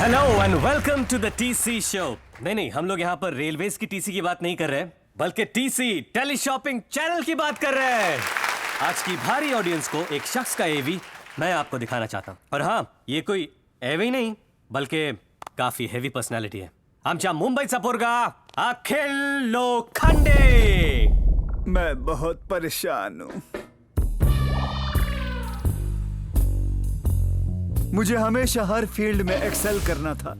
Hello and welcome to the TC show. नहीं, हम लोग यहाँ पर रेलवेज की टीसी की बात नहीं कर रहे, बल्कि टीसी टेली शॉपिंग चैनल की बात कर रहे हैं। आज की भारी ऑडियंस को एक शख्स का एवी मैं आपको दिखाना चाहता हूँ। और हाँ, ये कोई एवी नहीं बल्कि काफी हेवी पर्सनैलिटी है। आमच्या मुंबईचा पोरगा अखिल लोखंडे। मैं बहुत परेशान हूँ। मुझे हमेशा हर फील्ड में एक्सेल करना था,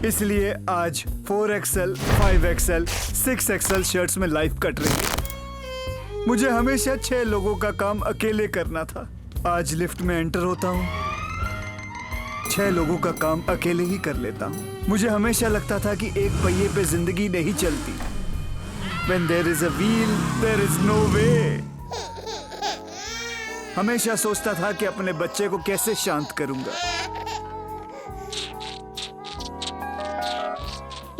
इसलिए आज 4XL, 5XL, 6XL शर्ट्स में लाइफ कट रही है। मुझे हमेशा 6 लोगों का काम अकेले करना था। आज लिफ्ट में एंटर होता हूँ, 6 लोगों का काम अकेले ही कर लेता हूँ। मुझे हमेशा लगता था कि एक पहिए पे जिंदगी नहीं चलती। When there is a wheel, there is no way. हमेशा सोचता था कि अपने बच्चे को कैसे शांत करूंगा।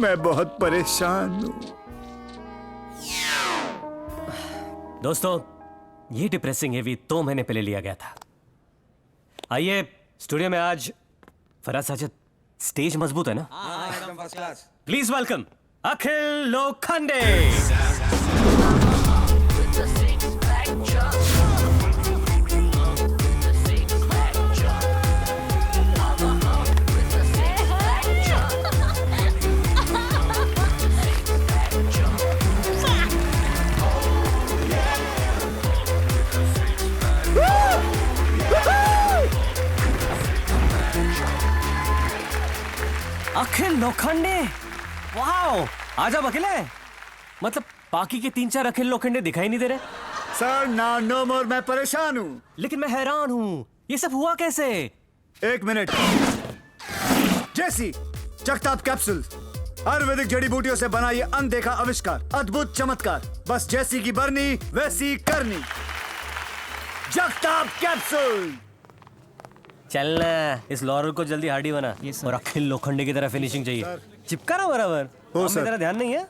मैं बहुत परेशान हूं। दोस्तों, ये डिप्रेसिंग एवी 2 महीने पहले लिया गया था। आइए स्टूडियो में आज फराज साजिद। स्टेज मजबूत है ना? एकदम first class. Please welcome Akhil Lokhande. Akhil Lokhande, wow! आज आप अकेले हैं? मतलब बाकी के 3-4 अखिल लोखंडे दिखाई नहीं दे रहे। सर ना नो मोर, मैं परेशान हूँ। लेकिन मैं हैरान हूँ, ये सब हुआ कैसे? 1 मिनट। जैसी जगताप कैप्सूल, आयुर्वेदिक जड़ी बूटियों से बना ये अनदेखा आविष्कार, अद्भुत चमत्कार, बस जैसी की बरनी वैसी करनी। जगताप कैप्सूल। चलना, इस लॉरल को जल्दी हार्डी बना और अखिल लोखंडे की तरह फिनिशिंग चाहिए। चिपका ना बराबर। हो सर। मेरा ध्यान नहीं है।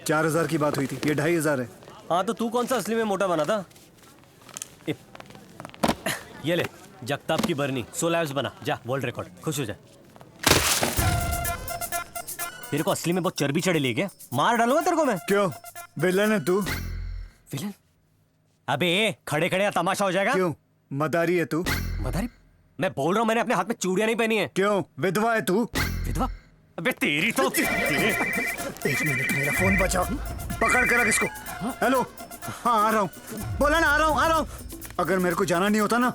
4000 की बात हुई थी, ये 2500 है। हाँ, तो तू कौन सा असली में मोटा बना था? ये ले जगताप की बरनी, 100 लैब्स बना, जा वर्ल्ड रिकॉर्ड, खुश हो जा। तेरे को असली में बहुत चर्बी चढ़ी ली क्या? मार डालूंगा तेरे को मैं। क्यों, विलन है तू? विलन? अबे खड़े खड़े तमाशा हो जाएगा। क्यों, मदारी है तू? मदारी? मैं बोल रहा हूँ, मैंने अपने हाथ में चूड़ियां नहीं पहनी है। क्यों, विधवा है तू? विधवा? अबे तेरी तो 1 मिनट, मेरा फोन बचाओ। पकड़ कर रख इसको। हेलो, हाँ आ रहा हूँ। बोला ना, आ रहा हूँ। अगर मेरे को जाना नहीं होता ना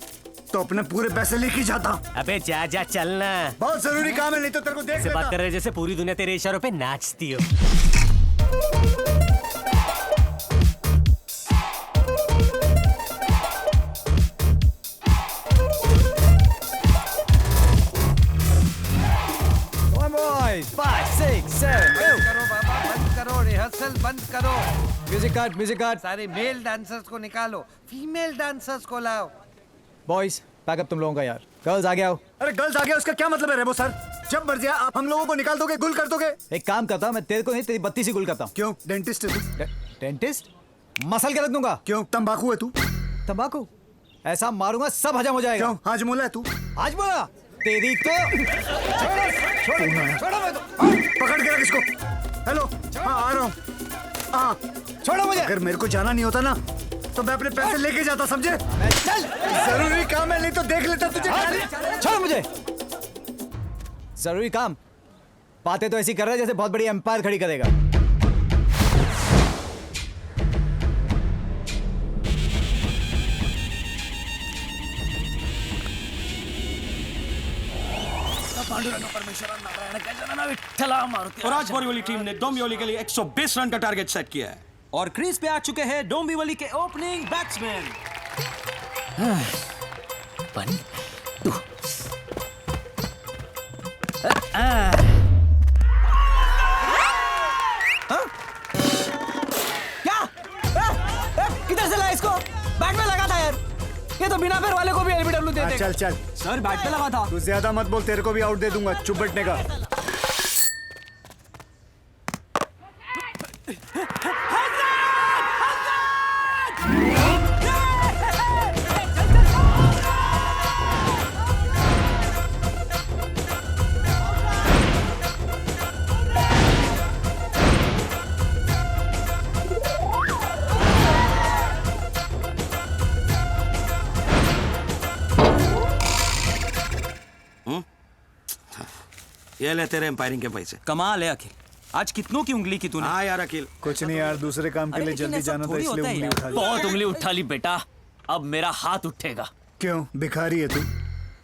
तो अपने पूरे पैसे लेके जाता। अबे जा जा, चलना। बहुत जरूरी काम है, नहीं तो तेरे को देख से लेता। बात कर रहे जैसे पूरी दुनिया तेरे इशारों पे नाचती हो। Five, six, seven, बंद करो बाबा, बंद करो, रिहर्सल बंद करो। Music card. सारे मेल डांसर्स को निकालो, फीमेल डांसर्स को लाओ। बॉयज पैकअप तुम लोगों का यार। गर्ल्स आगे आओ। अरे गर्ल्स आ गया, उसका क्या मतलब है रेबो सर? जब मर्जी आप हम लोगों को निकाल दोगे, गुल कर दोगे। एक काम करता हूँ, मैं तेरे को नहीं तेरी बत्ती से गुल करता हूँ। क्यों, डेंटिस्ट है तू? डेंटिस्ट? मसल के रख दूंगा। क्यों, तंबाकू है तू? तंबाकू? ऐसा मारूंगा सब हजम हो जाएगा। क्यों, हाजमोला है तू? आज बोला तेरी तो छोड़ो मैं तो। पकड़ के रख इसको। हेलो, हाँ आ रहा हूँ। हाँ, छोड़ो मुझे। अगर मेरे को जाना नहीं होता ना तो मैं अपने पैसे लेके जाता, समझे? चल, जरूरी काम है, नहीं तो देख लेता तुझे। छोड़ो मुझे। जरूरी काम? बातें तो ऐसी कर रहा है जैसे बहुत बड़ी एम्पायर खड़ी करेगा। और आज बोरीवली टीम ने डोंबिवली के लिए 120 रन का टारगेट सेट किया है। और क्रीज पे आ चुके हैं डोंबिवली के ओपनिंग बैट्समैन। 1, 2। क्या? किधर से लाया इसको? बैट में लगा था यार। ये तो बिना पैर वाले को भी एलबीडब्ल्यू दे देगा। चल चल, सर बैट पे लगा था। तू ज्यादा मत बोल, तेरे को भी आउट दे दूंगा, चुप बैठने का। ये ले तेरे एम्पायरिंग के पैसे। कमाल है अखिल, आज कितनों की उंगली की तूने? हाँ यार अखिल, कुछ नहीं यार, दूसरे काम के लिए लेकिन जल्दी ऐसा जाना था थोड़ी इसलिए होता है उंगली यार। उठा ली। बहुत उंगली उठा ली बेटा, अब मेरा हाथ उठेगा। क्यों, भिखारी है तू?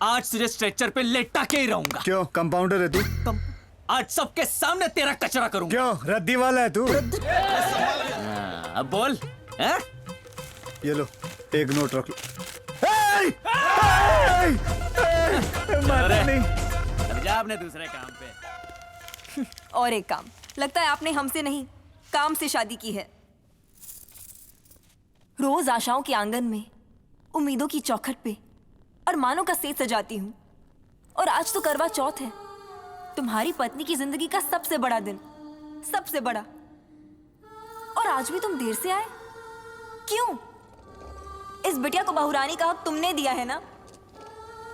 आज तुझे स्ट्रेचर पे लेटा के ही रहूंगा। क्यों, कंपाउंडर है तू? आज सबके सामने तेरा कचरा करूंगा। क्यों, रद्दी वाला है तू? अब बोल है? ये लो, एक नोट रख लो। मारना नहीं। अब जा अपने दूसरे काम पे। और एक काम, लगता है आपने हमसे नहीं काम से शादी की है। रोज आशाओं के आंगन में, उम्मीदों की चौखट पे अरमानों का सेज सजाती हूँ, और आज तो करवा चौथ है, तुम्हारी पत्नी की जिंदगी का सबसे बड़ा दिन, सबसे बड़ा। और आज भी तुम देर से आए, क्यों? इस बिटिया को बहुरानी का हक तुमने दिया है ना,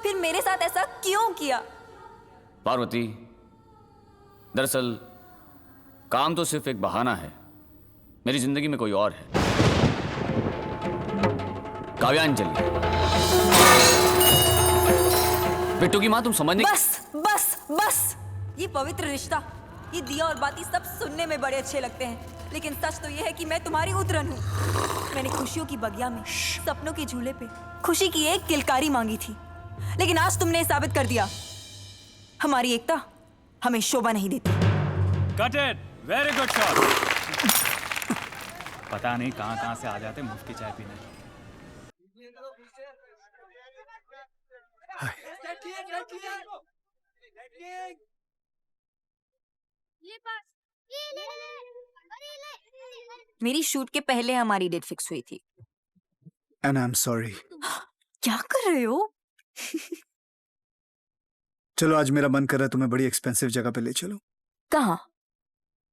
फिर मेरे साथ ऐसा क्यों किया? पार्वती, दरअसल काम तो सिर्फ एक बहाना है, मेरी जिंदगी में कोई और है। काव्यांजलि, बिट्टू की मां, तुम समझ नहीं। बस बस बस, ये पवित्र रिश्ता, ये दिया और बाती सब सुनने में बड़े अच्छे लगते हैं, लेकिन सच तो ये है कि मैं तुम्हारी उतरन हूँ। मैंने खुशियों की बगिया में, सपनों के झूले पे खुशी की एक किलकारी मांगी थी, लेकिन आज तुमने साबित कर दिया हमारी एकता हमें शोभा नहीं देती। Cut it, very good shot. पता नहीं कहाँ से आ जाते मुफ्त की चाय पीने। मेरी शूट के पहले हमारी डेट फिक्स हुई थी। And I'm sorry. क्या कर रहे हो? चलो, आज मेरा मन कर रहा है तुम्हें बड़ी एक्सपेंसिव जगह पे ले चलो। कहाँ?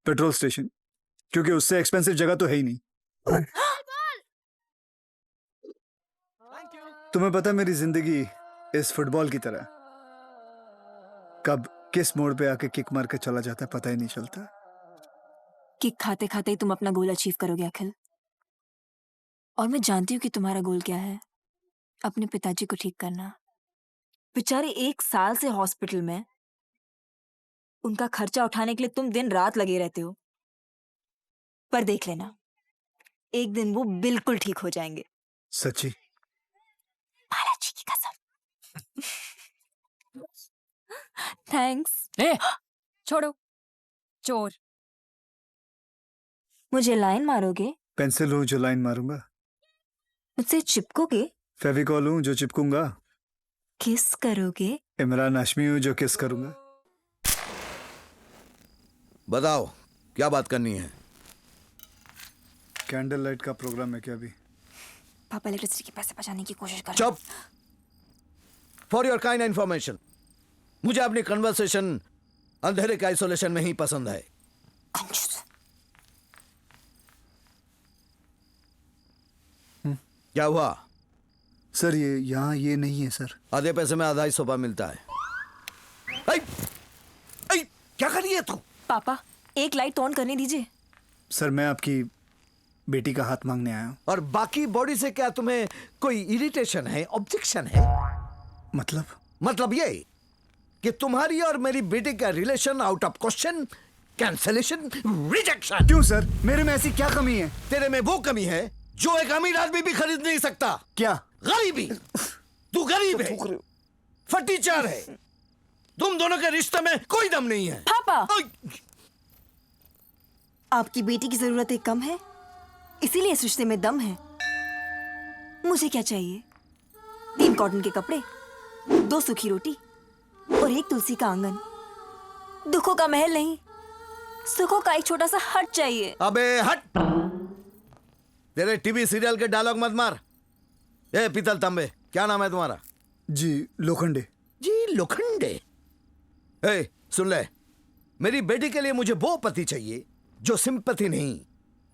पेट्रोल स्टेशन, क्योंकि उससे एक्सपेंसिव जगह तो है ही नहीं। तुम्हें पता है, मेरी जिंदगी इस फुटबॉल की तरह, कब किस मोड़ पे आके किक मार के चला जाता है पता ही नहीं चलता। किक खाते खाते ही तुम अपना गोल अचीव करोगे अखिल, और मैं जानती हूँ कि तुम्हारा गोल क्या है, अपने पिताजी को ठीक करना। बेचारे 1 साल से हॉस्पिटल में, उनका खर्चा उठाने के लिए तुम दिन रात लगे रहते हो, पर देख लेना, एक दिन वो बिल्कुल ठीक हो जाएंगे। सच्ची? बालाजी की कसम। थैंक्स। छोड़ो, चोर। मुझे लाइन मारोगे? पेंसिल हूं जो लाइन मारूंगा। मुझसे चिपकोगे? फेविकॉल हूं जो चिपकूंगा। किस करोगे? इमरान हाशमी हूं जो किस करूंगा। बताओ क्या बात करनी है? कैंडल लाइट का प्रोग्राम है क्या अभी? पापा इलेक्ट्रिसिटी के पैसे बचाने की कोशिश कर। चुप। फॉर योर काइंड इंफॉर्मेशन, मुझे अपनी कन्वर्सेशन अंधेरे के आइसोलेशन में ही पसंद है। क्या हुआ? सर, ये यहाँ ये नहीं है सर। आधे पैसे में आधा ही सोफा मिलता है। ऐ, ऐ, क्या कर रही है तू? पापा, एक लाइट ऑन करने दीजिए। सर, मैं आपकी बेटी का हाथ मांगने आया हूँ। और बाकी बॉडी से क्या तुम्हें कोई इरिटेशन है, ऑब्जेक्शन है? मतलब ये कि तुम्हारी और मेरी बेटी का relation out of question, cancellation, rejection. क्यों सर, मेरे में ऐसी क्या कमी है? तेरे में वो कमी है जो एक अमीर आदमी भी खरीद नहीं सकता। क्या? गरीबी। तू गरीब है, फटीचर है। तुम दोनों के रिश्ते में कोई दम नहीं है। पापा, आपकी बेटी की जरूरतें कम है, इसीलिए इस रिश्ते में दम है। मुझे क्या चाहिए? 3 कॉटन के कपड़े, 2 सूखी रोटी और 1 तुलसी का आंगन। दुखों का महल नहीं, सुखों का एक छोटा सा हट चाहिए। अबे हट! तेरे टीवी सीरियल के डायलॉग मत मार। ए पीतल तांबे, क्या नाम है तुम्हारा? जी लोखंडे। जी लोखंडे। ए सुन ले, मेरी बेटी के लिए मुझे वो पति चाहिए जो सिंपैथी नहीं,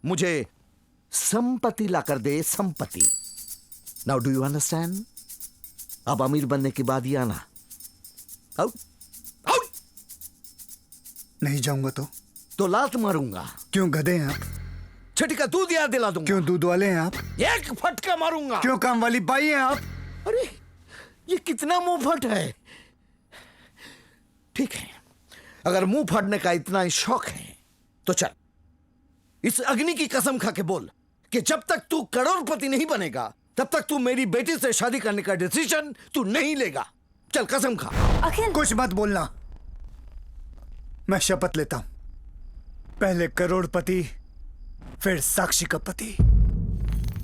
मुझे संपत्ति ला कर दे। संपत्ति। Now do you understand? अब अमीर बनने के बाद ही आना। Out out. नहीं जाऊंगा तो लात मारूंगा। क्यों, गधे हैं आप? छठी का दूध याद दिला दूंगा। क्यों, दूध वाले हैं आप? एक फटका मारूंगा। क्यों, काम वाली बाई हैं आप? अरे ये कितना मुंहफट है। ठीक है, अगर मुंह फाड़ने का इतना ही शौक है तो चल इस अग्नि की कसम खा के बोल कि जब तक तू करोड़पति नहीं बनेगा तब तक तू मेरी बेटी से शादी करने का डिसीजन तू नहीं लेगा। चल कसम खा। अखिल, कुछ मत बोलना, मैं शपथ लेता हूं। पहले करोड़पति फिर साक्षी का पति।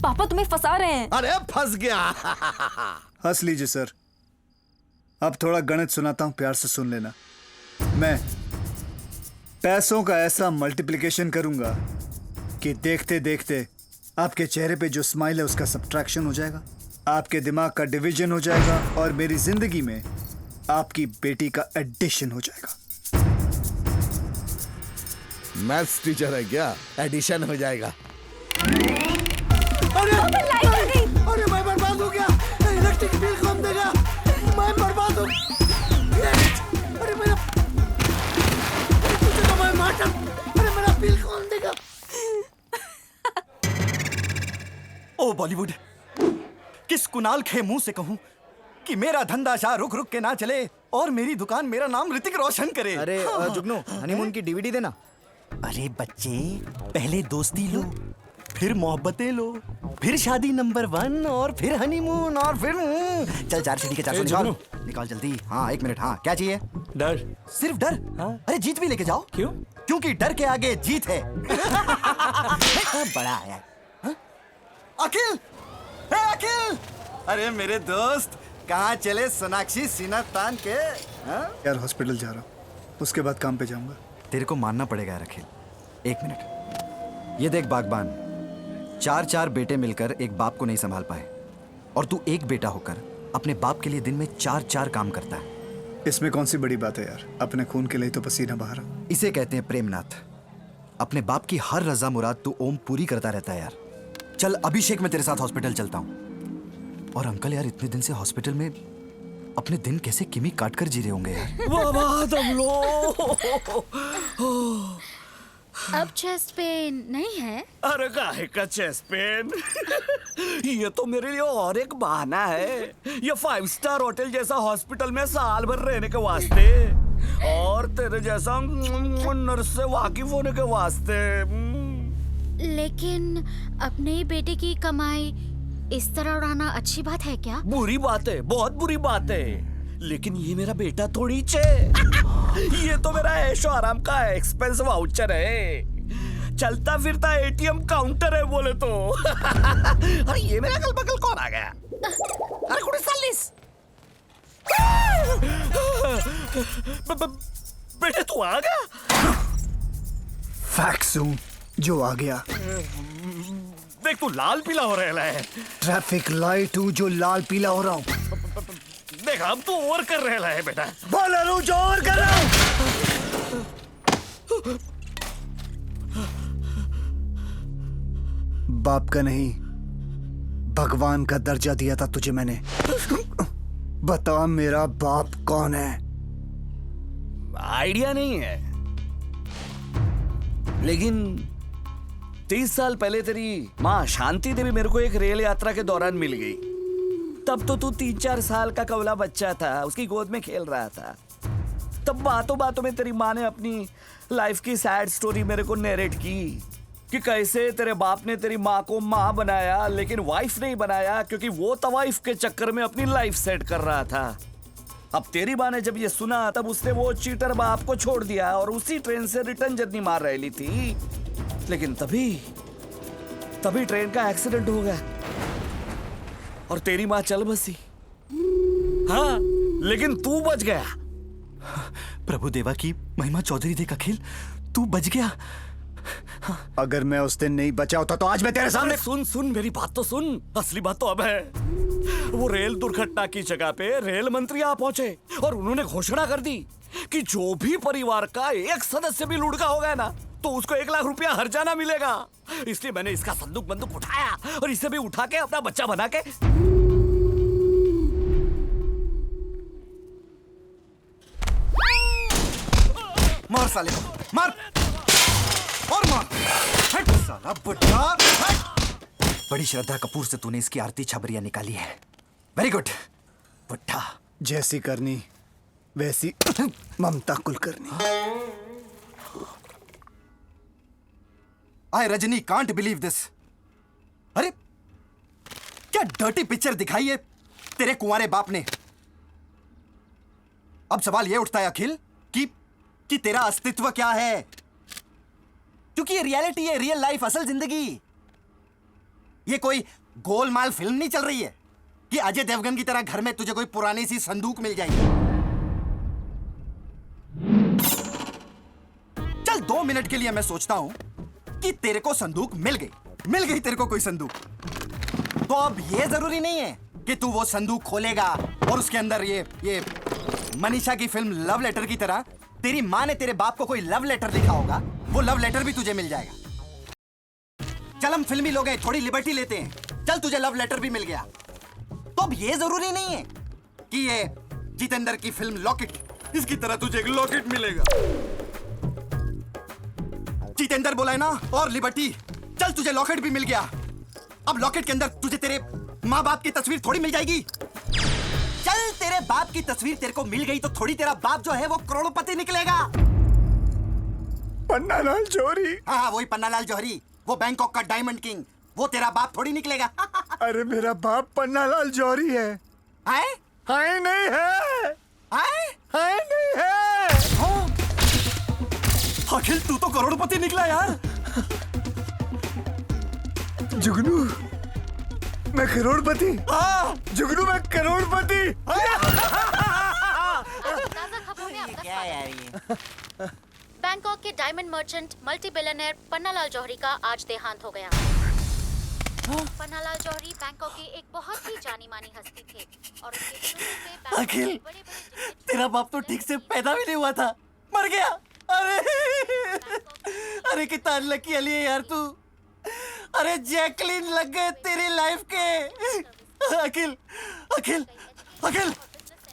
पापा तुम्हें फंसा रहे हैं। अरे फंस गया। हंस लीजिए सर। अब थोड़ा गणित सुनाता हूं, प्यार से सुन लेना। मैं पैसों का ऐसा मल्टीप्लिकेशन करूंगा कि देखते देखते आपके चेहरे पे जो स्माइल है उसका सब्ट्रैक्शन हो जाएगा, आपके दिमाग का डिवीजन हो जाएगा और मेरी जिंदगी में आपकी बेटी का एडिशन हो जाएगा। मैथ्स टीचर है क्या? एडिशन हो जाएगा। अरे मैं बर्बाद हो गया। इलेक्ट्रिक बिल कौन देगा? मैं बर्बाद हो गया। अरे मेरा तुझे तो मैं मार। अरे मेरा बिल कौन देगा? ओ बॉलीवुड, किस कुणाल खेमू से कहूं कि मेरा धंधा शाह रुक रुक के ना चले और मेरी दुकान मेरा नाम ऋतिक रोशन करे। अरे जुगनू, हनीमून की डीवीडी देना। अरे बच्चे, पहले दोस्ती लो, फिर मोहब्बतें लो, फिर शादी नंबर 1 और फिर हनीमून और फिर चल 4 सीढ़ी के 400 निकाल। निकाल जल्दी। हाँ 1 मिनट। हाँ क्या चाहिए? डर। सिर्फ डर? हाँ? अरे जीत भी लेके जाओ। क्यों? क्योंकि डर के आगे जीत है। बड़ा आया। हाँ? अखिल, अखिल, अरे मेरे दोस्त, कहाँ चले सोनाक्षी सीना तान के? हाँ? यार हॉस्पिटल जा रहा हूँ, उसके बाद काम पे जाऊंगा। तेरे को मानना पड़ेगा यार अखिल। 1 मिनट। ये देख बागबान, 4 बेटे मिलकर एक बाप को नहीं संभाल पाए और तू एक बेटा होकर अपने बाप के लिए दिन में 4 काम करता है। इसमें कौन सी बड़ी बात है यार? अपने खून के लिए तो पसीना बहा रहा। इसे कहते हैं प्रेमनाथ। अपने बाप की हर रजा मुराद तू ओम पूरी करता रहता है यार। चल अभिषेक, मैं तेरे साथ हॉस्पिटल चलता हूँ। और अंकल यार, इतने दिन से हॉस्पिटल में अपने दिन कैसे किमी काट कर जी रहे होंगे यार। वाह दम लो। अब चेस्ट पेन नहीं है? अरे काहे का चेस्ट पेन? ये तो मेरे लिए और एक बहाना है। ये 5 स्टार होटल जैसा हॉस्पिटल में साल भर रहने के वास्ते और तेरे जैसा नर्स से वाकिफ होने के वास्ते। लेकिन अपने बेटे की कमाई इस तरह उड़ाना अच्छी बात है क्या? बुरी बात है, बहुत बुरी बात है। लेकिन ये मेरा बेटा थोड़ी चे। ये तो मेरा ऐशो आराम का एक्सपेंस वाउचर है, चलता फिरता एटीएम काउंटर है बोले तो। अरे ये मेरा अगल बगल कौन आ गया? अरे कुड़ी सालिस। बेटे तू आ गया? फैक्स हूं जो आ गया। देख तू लाल पीला हो रहा है। ट्रैफिक लाइट हूं जो लाल पीला हो रहा हूं। देख अब तू और कर रहा है बेटा। बोल रहा हूं जो और कर रहा हूं। बाप का नहीं, भगवान का दर्जा दिया था तुझे मैंने। बता मेरा बाप कौन है? आइडिया नहीं है, लेकिन 30 साल पहले तेरी माँ शांति देवी मेरे को एक रेल यात्रा के दौरान मिल गई। तब तो तू 3-4 साल का कवला बच्चा था, उसकी गोद में खेल रहा था। तब बातों बातों में तेरी माँ ने अपनी लाइफ की सैड स्टोरी मेरे को नरेट की कि कैसे तेरे बाप ने तेरी माँ को माँ बनाया लेकिन वाइफ नहीं बनाया, क्योंकि वो तवाइफ के चक्कर में अपनी लाइफ सेट कर रहा था। अब तेरी माँ ने जब ये सुना तब उसने वो चीटर बाप को छोड़ दिया और उसी ट्रेन से रिटर्न जर्नी मार रही थी। लेकिन तभी ट्रेन का एक्सीडेंट हो गया और तेरी माँ चल बसी। हाँ, लेकिन तू बच गया। प्रभु देवा की महिमा चौधरी देख अखिल, तू बच गया। अगर मैं उस दिन नहीं बचा होता तो आज मैं तेरे सामने। सुन मेरी बात तो सुन। असली बात तो अब है। वो रेल दुर्घटना की जगह पे रेल मंत्री आ पहुंचे और उन्होंने घोषणा कर दी कि जो भी परिवार का एक सदस्य भी लुढ़का हो गया ना तो उसको 1 लाख रुपया हर्जाना मिलेगा। इसलिए मैंने इसका संदूक बंदूक उठाया और इसे भी उठा के अपना बच्चा बना के मार साले को, मार और मार। हट साला बुढ़ा, हट। बड़ी श्रद्धा कपूर से तूने इसकी आरती छबरिया निकाली है। वेरी गुड बुढ़ा। जैसी करनी वैसी ममता कुलकर्णी। आई रजनी कांट बिलीव दिस। अरे क्या डर्टी पिक्चर दिखाई है तेरे कुंवारे बाप ने। अब सवाल यह उठता है अखिल कि तेरा अस्तित्व क्या है, क्योंकि ये रियलिटी है, रियल लाइफ, असल जिंदगी। ये कोई गोलमाल फिल्म नहीं चल रही है कि अजय देवगन की तरह घर में तुझे कोई पुरानी सी संदूक मिल जाएगी। चल 2 मिनट के लिए मैं सोचता हूं कि तेरे को संदूक मिल गई तेरे को कोई संदूक, तो अब ये जरूरी नहीं है कि तू वो संदूक खोलेगा और उसके अंदर ये मनीषा की फिल्म लव लेटर की तरह तेरी माँ ने तेरे बाप को कोई लव लेटर लिखा होगा, वो लव लेटर भी तुझे मिल जाएगा। चल हम फिल्मी लोग हैं, थोड़ी लिबर्टी लेते हैं। चल तुझे लव लेटर भी मिल गया, तो अब ये जरूरी नहीं है कि ये जितेंद्र की फिल्म लॉकेट, इसकी तरह तुझे एक लॉकेट मिलेगा। जितेंद्र बोला है ना, और लिबर्टी। चल तुझे लॉकेट भी मिल गया, अब लॉकेट के अंदर तुझे तेरे माँ बाप की तस्वीर थोड़ी मिल जाएगी। चल तेरे बाप की तस्वीर तेरे को मिल गई तो थोड़ी तेरा बाप जो है वो करोड़पति निकलेगा। पन्नालाल जौहरी। हाँ वही पन्नालाल जौहरी, वो बैंकॉक का डायमंड किंग, वो तेरा बाप थोड़ी निकलेगा। अरे मेरा बाप पन्नालाल जौहरी है। हाय नहीं है। हाय नहीं है। हाँ। अखिल तू तो करोड़पति निकला यार। जुगनू मैं करोड़पति। जुगनू मैं करोड़पति। क्या यार ये? बैंकॉक के diamond merchant multi billionaire Pannalal Jauhari का आज देहांत हो गया। पन्नालाल जौहरी बैंकॉक की एक बहुत ही जानी मानी हस्ती थे और उनके शुरू से अखिल तेरा बाप तो ठीक से पैदा भी नहीं हुआ था, मर गया। अरे कितना लकी अली है यार तू। अरे जैकलिन लग गए तेरी लाइफ के। अखिल अखिल अखिल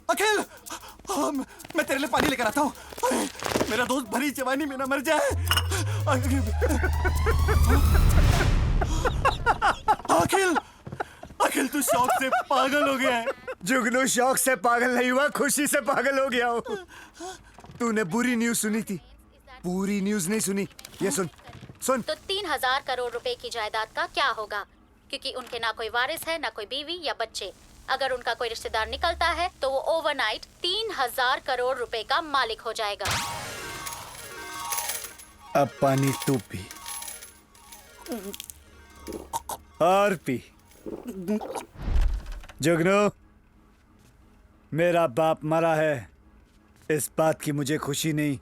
अखिल मैं तेरे लिए पानी लेकर आता हूँ। मेरा दोस्त भरी जवानी में ना मर जाए। अखिल अखिल तू शौक से पागल हो गया है। जुगनू शौक से पागल नहीं हुआ, खुशी से पागल हो गया हूँ। तूने बुरी न्यूज़ सुनी थी, पूरी न्यूज़ नहीं सुनी। ये सुन सुन। तो 3,000 करोड़ रुपए की जायदाद का क्या होगा, क्योंकि उनके ना कोई वारिस है, ना कोई बीवी या बच्चे। अगर उनका कोई रिश्तेदार निकलता है तो वो ओवरनाइट 3,000 करोड़ रुपए का मालिक हो जाएगा। अब पानी तू पी और पी। जुगनू मेरा बाप मरा है, इस बात की मुझे खुशी नहीं,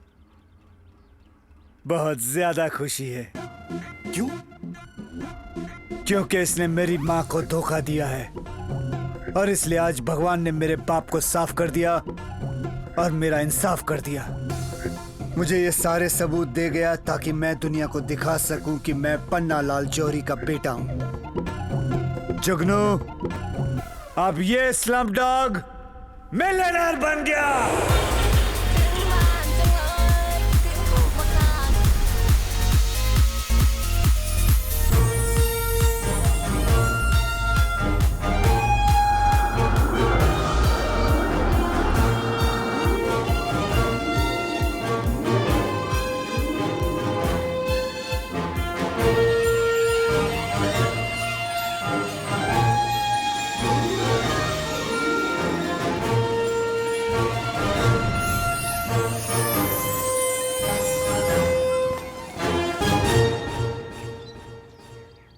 बहुत ज्यादा खुशी है। क्यों? क्योंकि इसने मेरी माँ को धोखा दिया है और इसलिए आज भगवान ने मेरे बाप को साफ कर दिया और मेरा इंसाफ कर दिया। मुझे ये सारे सबूत दे गया ताकि मैं दुनिया को दिखा सकूं कि मैं पन्नालाल जौहरी का बेटा हूं। जुगनू अब ये स्लम डॉग मिलियनेयर बन गया।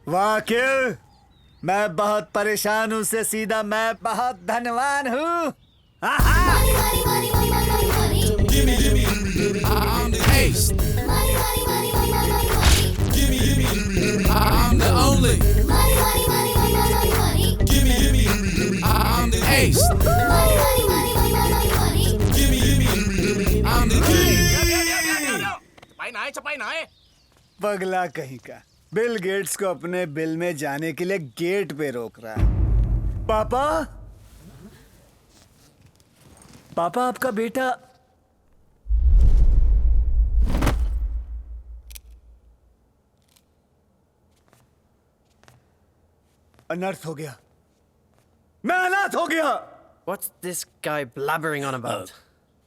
वाकिल मैं बहुत परेशान हूँ से सीधा मैं बहुत धनवान हूँ। पगला कहीं का बिल गेट्स को अपने बिल में जाने के लिए गेट पे रोक रहा है। पापा पापा आपका बेटा अनर्थ हो गया, मैं अनाथ हो गया। What's this guy blabbering on about?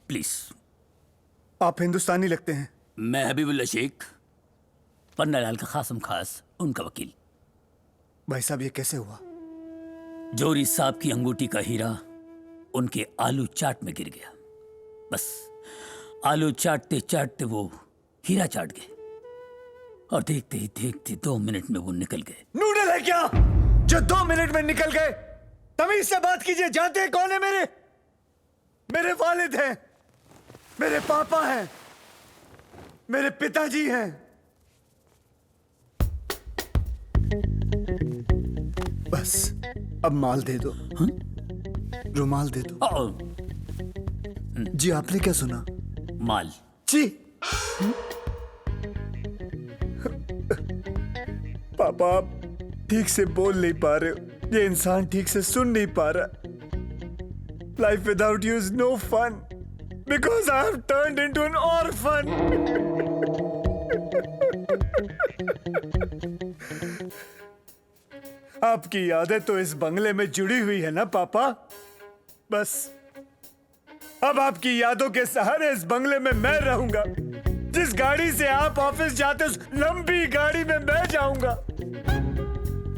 Please. आप हिंदुस्तानी लगते हैं। मैं हबीबुल्ला शेख, पन्नालाल का खासम खास उनका वकील। भाई साहब ये कैसे हुआ? जौहरी साहब की अंगूठी का हीरा उनके आलू चाट में गिर गया। बस आलू चाटते चाटते वो हीरा चाट गए और देखते ही देखते 2 मिनट में वो निकल गए। नूडल है क्या जो 2 मिनट में निकल गए? तमीज से बात कीजिए। जानते हैं कौन है? मेरे वालिद हैं, मेरे पापा हैं, मेरे पिताजी हैं। बस अब माल दे दो। रुमाल दे दो। जी आपने क्या सुना? माल जी। पापा आप ठीक से बोल नहीं पा रहे हो। ये इंसान ठीक से सुन नहीं पा रहा। Life without you is no fun because I have turned into an orphan. आपकी यादें तो इस बंगले में जुड़ी हुई है ना पापा? बस अब आपकी यादों के सहारे इस बंगले में मैं रहूंगा। जिस गाड़ी से आप ऑफिस जाते उस लंबी गाड़ी में मैं जाऊंगा।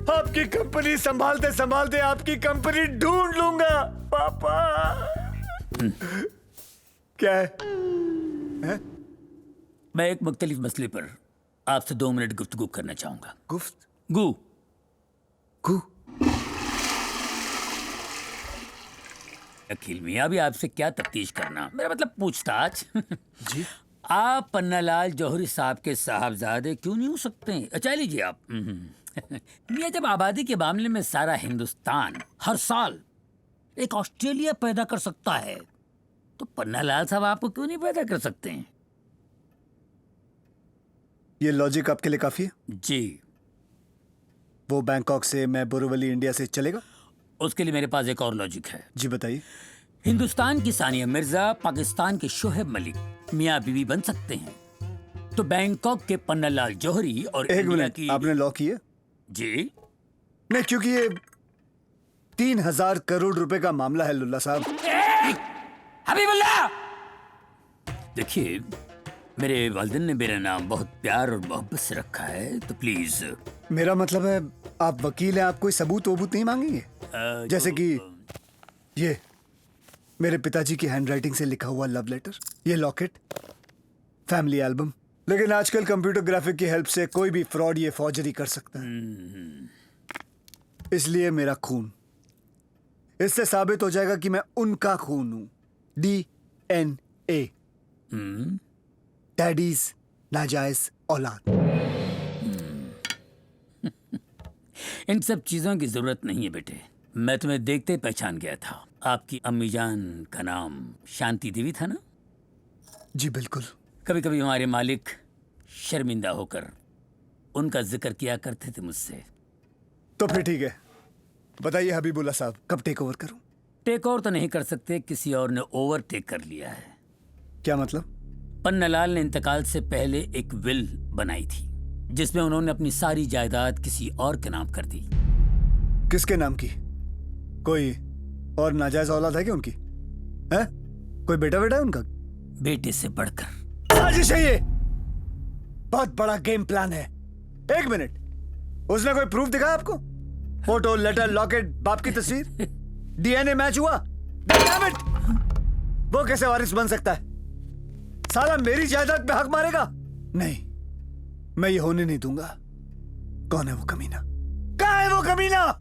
आपकी कंपनी संभालते संभालते आपकी कंपनी ढूंढ लूंगा पापा। क्या है? मैं एक मुख्तलिफ मसले पर आपसे 2 मिनट गुफ्तगू करना चाहूंगा। गुफ्तगू? अकील मियां भी आपसे क्या तफ्तीश करना, मेरा मतलब पूछताछ। जी आप पन्नालाल जौहरी साहब के साहबजादे क्यों नहीं हो सकते? अच्छा लीजिए आप। मियां जब आबादी के मामले में सारा हिंदुस्तान हर साल एक ऑस्ट्रेलिया पैदा कर सकता है तो पन्नालाल साहब आपको क्यों नहीं पैदा कर सकते हैं? ये लॉजिक आपके लिए काफी है? जी। वो बैंकॉक से, मैं बोरीवली इंडिया से चलेगा? उसके लिए मेरे पास एक और लॉजिक है। जी बताइए। हिंदुस्तान की सानिया मिर्जा पाकिस्तान के शोहेब मलिक मियां बीवी बन सकते हैं तो बैंकॉक के पन्नालाल जौहरी और एक इंडिया मिनट, की। आपने लॉ किया? जी नहीं, क्योंकि ये 3000 करोड़ रुपए का मामला है लुल्ला साहब। हबीबुल्ला, देखिए मेरे वालिदैन ने मेरा नाम बहुत प्यार और मोहब्बत से रखा है तो प्लीज। मेरा मतलब है आप वकील हैं, आप कोई सबूत वबूत नहीं मांगेंगे? जैसे कि ये मेरे पिताजी की हैंडराइटिंग से लिखा हुआ लव लेटर, ये लॉकेट, फैमिली एल्बम। लेकिन आजकल कंप्यूटर ग्राफिक की हेल्प से कोई भी फ्रॉड ये फॉर्जरी कर सकता है। इसलिए मेरा खून, इससे साबित हो जाएगा कि मैं उनका खून हूं। DNA, डैडीज नाजायज औलाद। इन सब चीजों की जरूरत नहीं है बेटे। मैं तुम्हें देखते ही पहचान गया था। आपकी अम्मी जान का नाम शांति देवी था ना? जी बिल्कुल। कभी कभी हमारे मालिक शर्मिंदा होकर उनका जिक्र किया करते थे मुझसे। तो फिर ठीक है, बताइए हबीबुल्ला साहब, कब टेक ओवर करूं? टेक ओवर तो नहीं कर सकते, किसी और ने ओवरटेक कर लिया है। क्या मतलब? पन्नालाल ने इंतकाल से पहले एक विल बनाई थी जिसमें उन्होंने अपनी सारी जायदाद किसी और के नाम कर दी। किसके नाम की? कोई और नाजायज औलाद है क्या उनकी? है कोई बेटा है उनका? बेटे से बढ़कर साजिश है ये, बहुत बड़ा गेम प्लान है। एक मिनट, उसने कोई प्रूफ दिखाया आपको? फोटो, लेटर, लॉकेट, बाप की तस्वीर, DNA मैच हुआ? Damn it! वो कैसे वारिस बन सकता है? साला मेरी जायदाद पे हक मारेगा? नहीं, मैं ये होने नहीं दूंगा। कौन है वो कमीना? कहाँ है वो कमीना?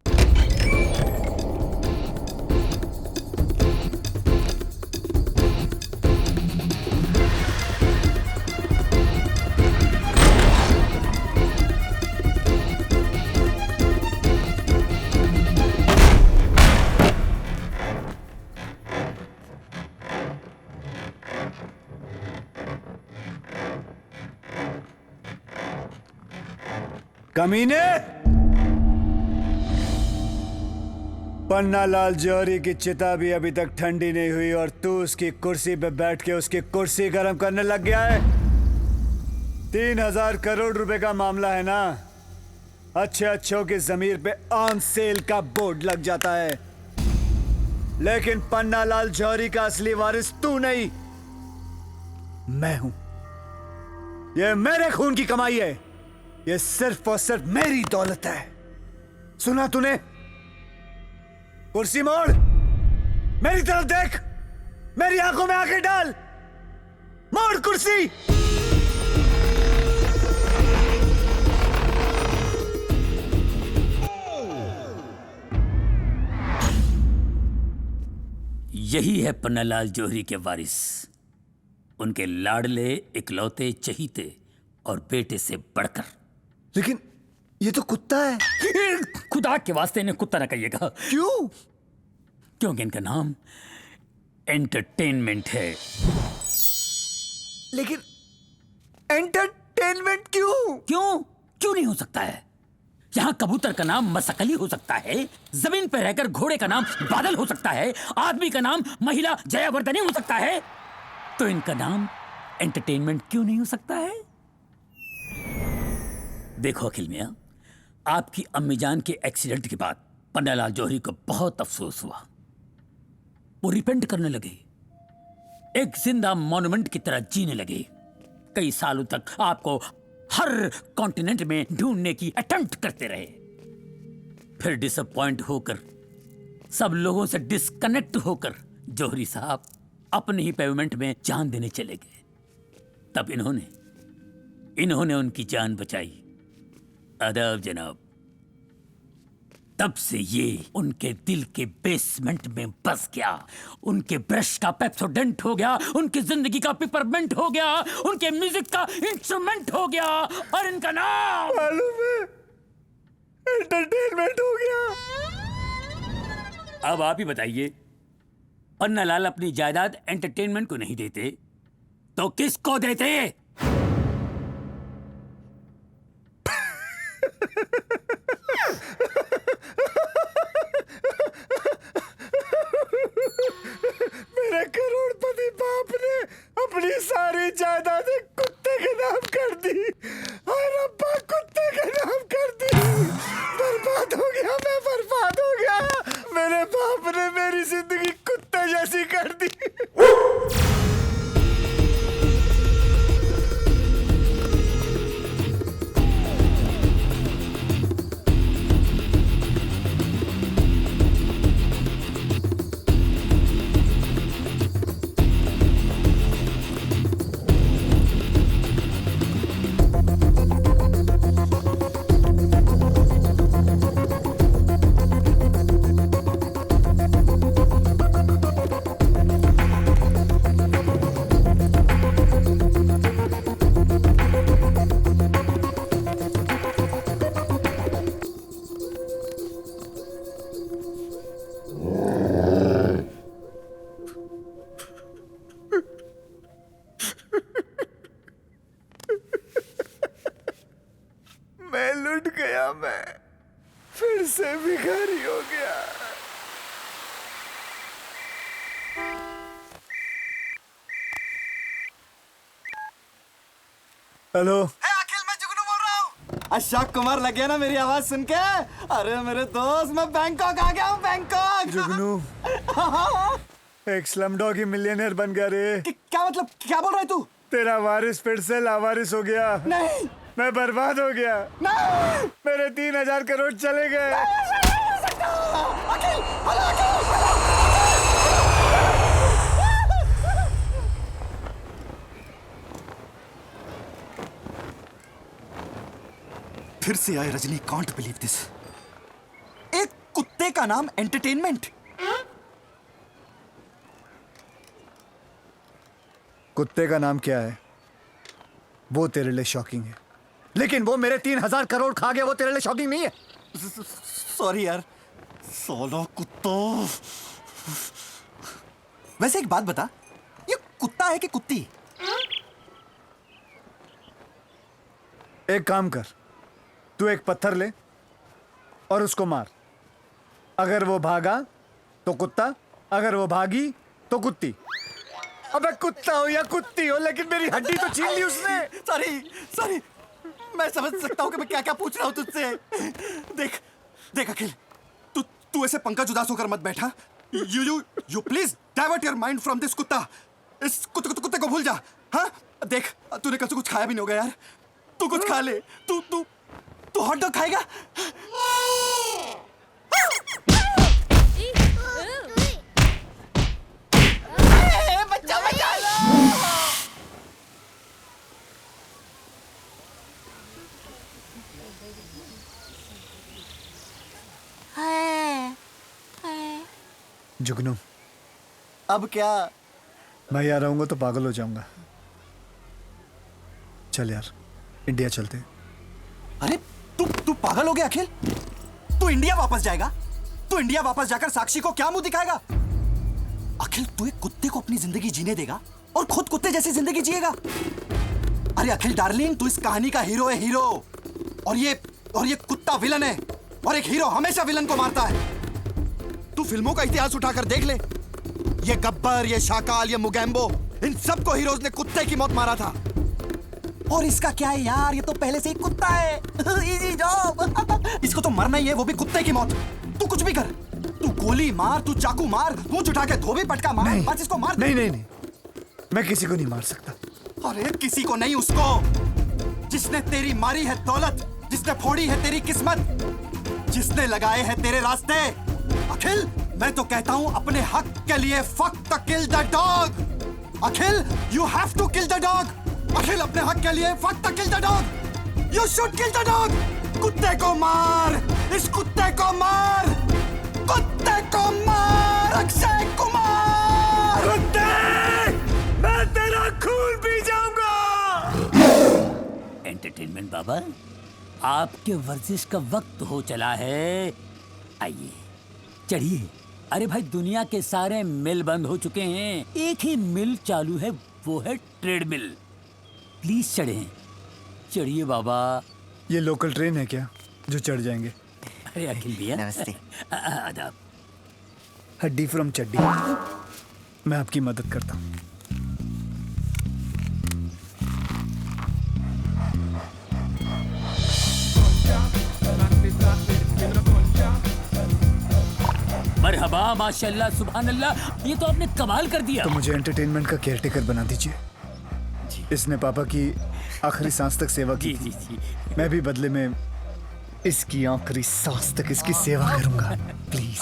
कमीने! पन्नालाल जौहरी की चिता भी अभी तक ठंडी नहीं हुई और तू उसकी कुर्सी पे बैठ के उसकी कुर्सी गर्म करने लग गया है। 3000 करोड़ रुपए का मामला है ना? अच्छे अच्छों की जमीर पे ऑन सेल का बोर्ड लग जाता है, लेकिन पन्नालाल जौहरी का असली वारिस तू नहीं, मैं हूं। ये मेरे खून की कमाई है। ये सिर्फ और सिर्फ मेरी दौलत है। सुना तूने? कुर्सी मोड़, मेरी तरफ देख, मेरी आंखों में आंखें डाल, मोड़ कुर्सी। यही है पन्नालाल जौहरी के वारिस, उनके लाडले इकलौते चहीते और बेटे से बढ़कर। लेकिन ये तो कुत्ता है। खुदा के वास्ते इन्हें कुत्ता न कहिएगा। क्यों? क्योंकि इनका नाम एंटरटेनमेंट है। लेकिन एंटरटेनमेंट क्यों? क्यों नहीं हो सकता है? यहाँ कबूतर का नाम मसकली हो सकता है, जमीन पर रहकर घोड़े का नाम बादल हो सकता है, आदमी का नाम महिला जयावर्धनी हो सकता है, तो इनका नाम एंटरटेनमेंट क्यों नहीं हो सकता है? देखो अखिल मियां, आपकी अम्मीजान के एक्सीडेंट के बाद पन्नालाल जौहरी को बहुत अफसोस हुआ। वो रिपेंट करने लगे, एक जिंदा मॉन्यूमेंट की तरह जीने लगे। कई सालों तक आपको हर कॉन्टिनेंट में ढूंढने की अटेम्प्ट करते रहे। फिर डिसअपॉइंट होकर, सब लोगों से डिस्कनेक्ट होकर जौहरी साहब अपने ही पेमेंट में जान देने चले गए। तब इन्होंने उनकी जान बचाई। आदाब जनाब। तब से ये उनके दिल के बेसमेंट में बस गया। उनके ब्रश का पेप्सोडेंट हो गया, उनकी जिंदगी का पिपरमेंट हो गया, उनके म्यूजिक का इंस्ट्रूमेंट हो गया, और इनका नाम मालूम है, एंटरटेनमेंट हो गया। अब आप ही बताइए, पन्नालाल अपनी जायदाद एंटरटेनमेंट को नहीं देते तो किसको देते? मेरे करोड़पति बाप ने अपनी सारी जायदादें कुत्ते के नाम कर दी। और अब्बा कुत्ते के नाम कर दी। बर्बाद हो गया, मैं बर्बाद हो गया। मेरे बाप ने मेरी जिंदगी कुत्ते जैसी कर दी। मैं लुट गया, मैं फिर से भिखारी हो गया। हेलो, अखिल, मैं जुगनू बोल रहा हूँ। अशोक कुमार लग गया ना मेरी आवाज सुन के? अरे मेरे दोस्त, मैं बैंकॉक आ गया हूँ, बैंकॉक। जुगनू, एक स्लमडॉग ही मिलियनेयर बन गया रे। क्या मतलब, क्या बोल रहा है तू? तेरा वारिस फिर से लावारिस हो गया। नहीं, मैं बर्बाद हो गया। नहीं, मेरे 3,000 करोड़ चले गए। अखिल, फिर से आए रजनी, कांट बिलीव दिस। एक कुत्ते का नाम एंटरटेनमेंट। कुत्ते का नाम क्या है वो तेरे लिए शॉकिंग है, लेकिन वो मेरे 3,000 करोड़ खा गया, वो तेरे लिए शॉकिंग नहीं है। सॉरी यार, सोलो कुत्तों। वैसे एक बात बता, ये कुत्ता है कि कुत्ती? एक काम कर, तू एक पत्थर ले और उसको मार। अगर वो भागा तो कुत्ता, अगर वो भागी तो कुत्ती। अबे कुत्ता हो या कुत्ती हो, लेकिन मेरी हड्डी तो छीन ली उसने। सॉरी, मैं समझ सकता हूँ कि मैं क्या क्या पूछ रहा हूँ तुझसे। देख अखिल, तू ऐसे पंकज उदास होकर मत बैठा। You please divert your mind from this कुत्ता। इस कुत्ते को भूल जा। हाँ देख, तूने कल से कुछ खाया भी नहीं होगा यार। तू कुछ खा ले। तू हॉट डॉग खाएगा? बच्चा बचा लो। जुगनू, अब क्या? मैं यहाँ रहूंगा तो पागल हो जाऊंगा। चल यार, इंडिया चलते। अरे तू पागल हो गया अखिल? तू इंडिया वापस जाएगा? तू इंडिया वापस जाकर साक्षी को क्या मुंह दिखाएगा? अखिल, तू एक कुत्ते को अपनी जिंदगी जीने देगा और खुद कुत्ते जैसी जिंदगी जिएगा? अरे अखिल डार्लिंग, तू इस कहानी का हीरो है, हीरो। और ये कुत्ता विलन है, और एक हीरो हमेशा विलन को मारता है। तू फिल्मों का इतिहास उठाकर देख ले। ये गब्बर, ये शाकाल, ये मुगैम्बो, इन सबको हीरोज ने कुत्ते की मौत मारा था। और इसका क्या है यार, ये तो पहले से ही कुत्ता है। Easy job. इसको तो मरना ही है, वो भी कुत्ते की मौत। तू कुछ भी कर, तू गोली मार, तू चाकू मार, मुंह उठा के धोबी पटका मार, बस इसको मार। नहीं, मैं किसी को नहीं मार सकता। अरे किसी को नहीं, उसको जिसने तेरी मारी है दौलत, जिसने फोड़ी है तेरी किस्मत, जिसने लगाए हैं तेरे रास्ते। अखिल, मैं तो कहता हूं अपने हक के लिए fuck the kill the dog. Akhil, you have to kill the dog. Akhil, अपने हक के लिए fuck the kill the dog. You should kill the dog. कुत्ते को मार, इस कुत्ते को मार, कुत्ते को मार। अक्षय कुमार, कुत्ते, मैं तेरा खून पी जाऊंगा। एंटरटेनमेंट बाबा, आपके वर्जिश का वक्त हो चला है। आइए चढ़िए। अरे भाई, दुनिया के सारे मिल बंद हो चुके हैं, एक ही मिल चालू है, वो है ट्रेडमिल। प्लीज चढ़िए बाबा। ये लोकल ट्रेन है क्या जो चढ़ जाएंगे? अरे अखिल भैया, नमस्ते। आदाब। हड्डी फ्रॉम चड्डी, मैं आपकी मदद करता हूँ। मरहबा, माशाल्लाह, सुभान अल्लाह, ये तो आपने कमाल कर दिया। तो मुझे एंटरटेनमेंट का केयरटेकर बना दीजिए। इसने पापा की आखिरी सांस तक सेवा की। जी। मैं भी बदले में इसकी आखिरी सांस तक इसकी सेवा करूंगा। प्लीज।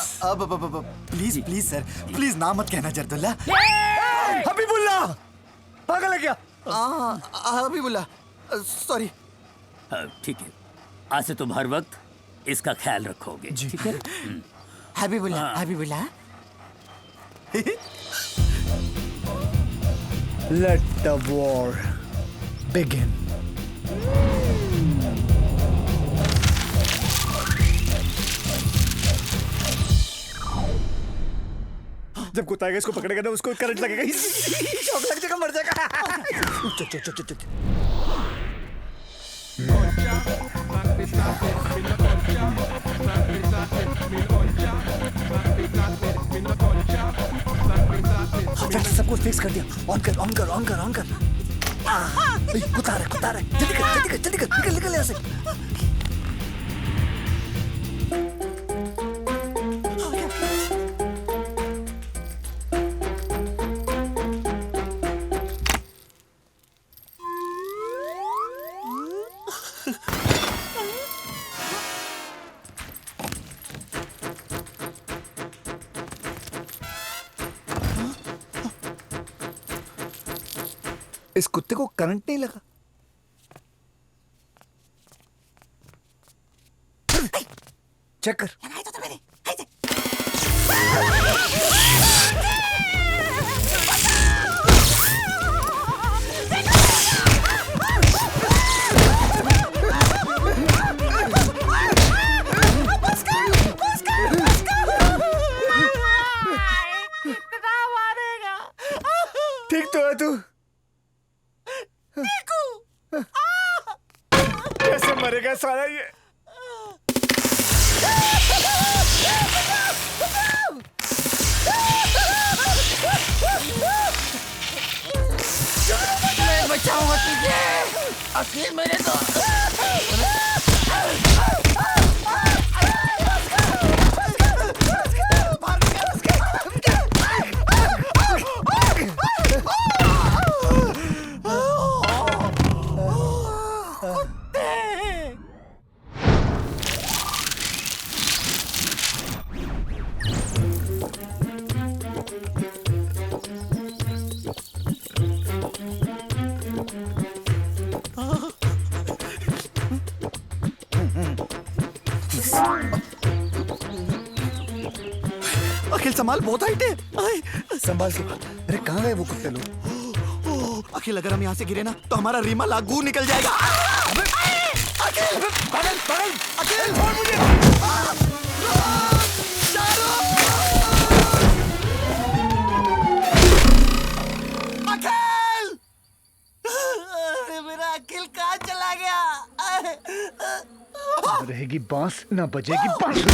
प्लीज सर, प्लीज नाम मत कहना जरदुल्ला। हबीबुल्लाह, पागल है क्या? हबीबुल्लाह, सॉरी। ठीक है, आज से तुम हर वक्त इसका ख्याल रखोगे। ठीक है? Habibullah. Let the war begin. जब कुत्ता आएगा इसको पकड़ेगा ना, उसको करंट लगेगा, शॉक लग जाएगा, मर जाएगा। सबको फिक्स कर दिया। ऑन कर। कुत्ता आ रहा है। जल्दी कर, निकल यहाँ से। इस कुत्ते को करंट नहीं लगा। चेक कर। ठीक तो है तू? कैसे मरेगा साला ये? अखिल संभाल, बहुत हाइट है। संभाल के। अरे कहाँ गए वो कुत्ते लोग? अखिल अगर हम यहाँ से गिरे ना तो हमारा रीमा लागू निकल जाएगा। अखिल पागल पागल, अखिल छोड़ मुझे। अखिल, मेरा अखिल कहाँ चला गया? रहेगी बांस ना बजेगी बांस।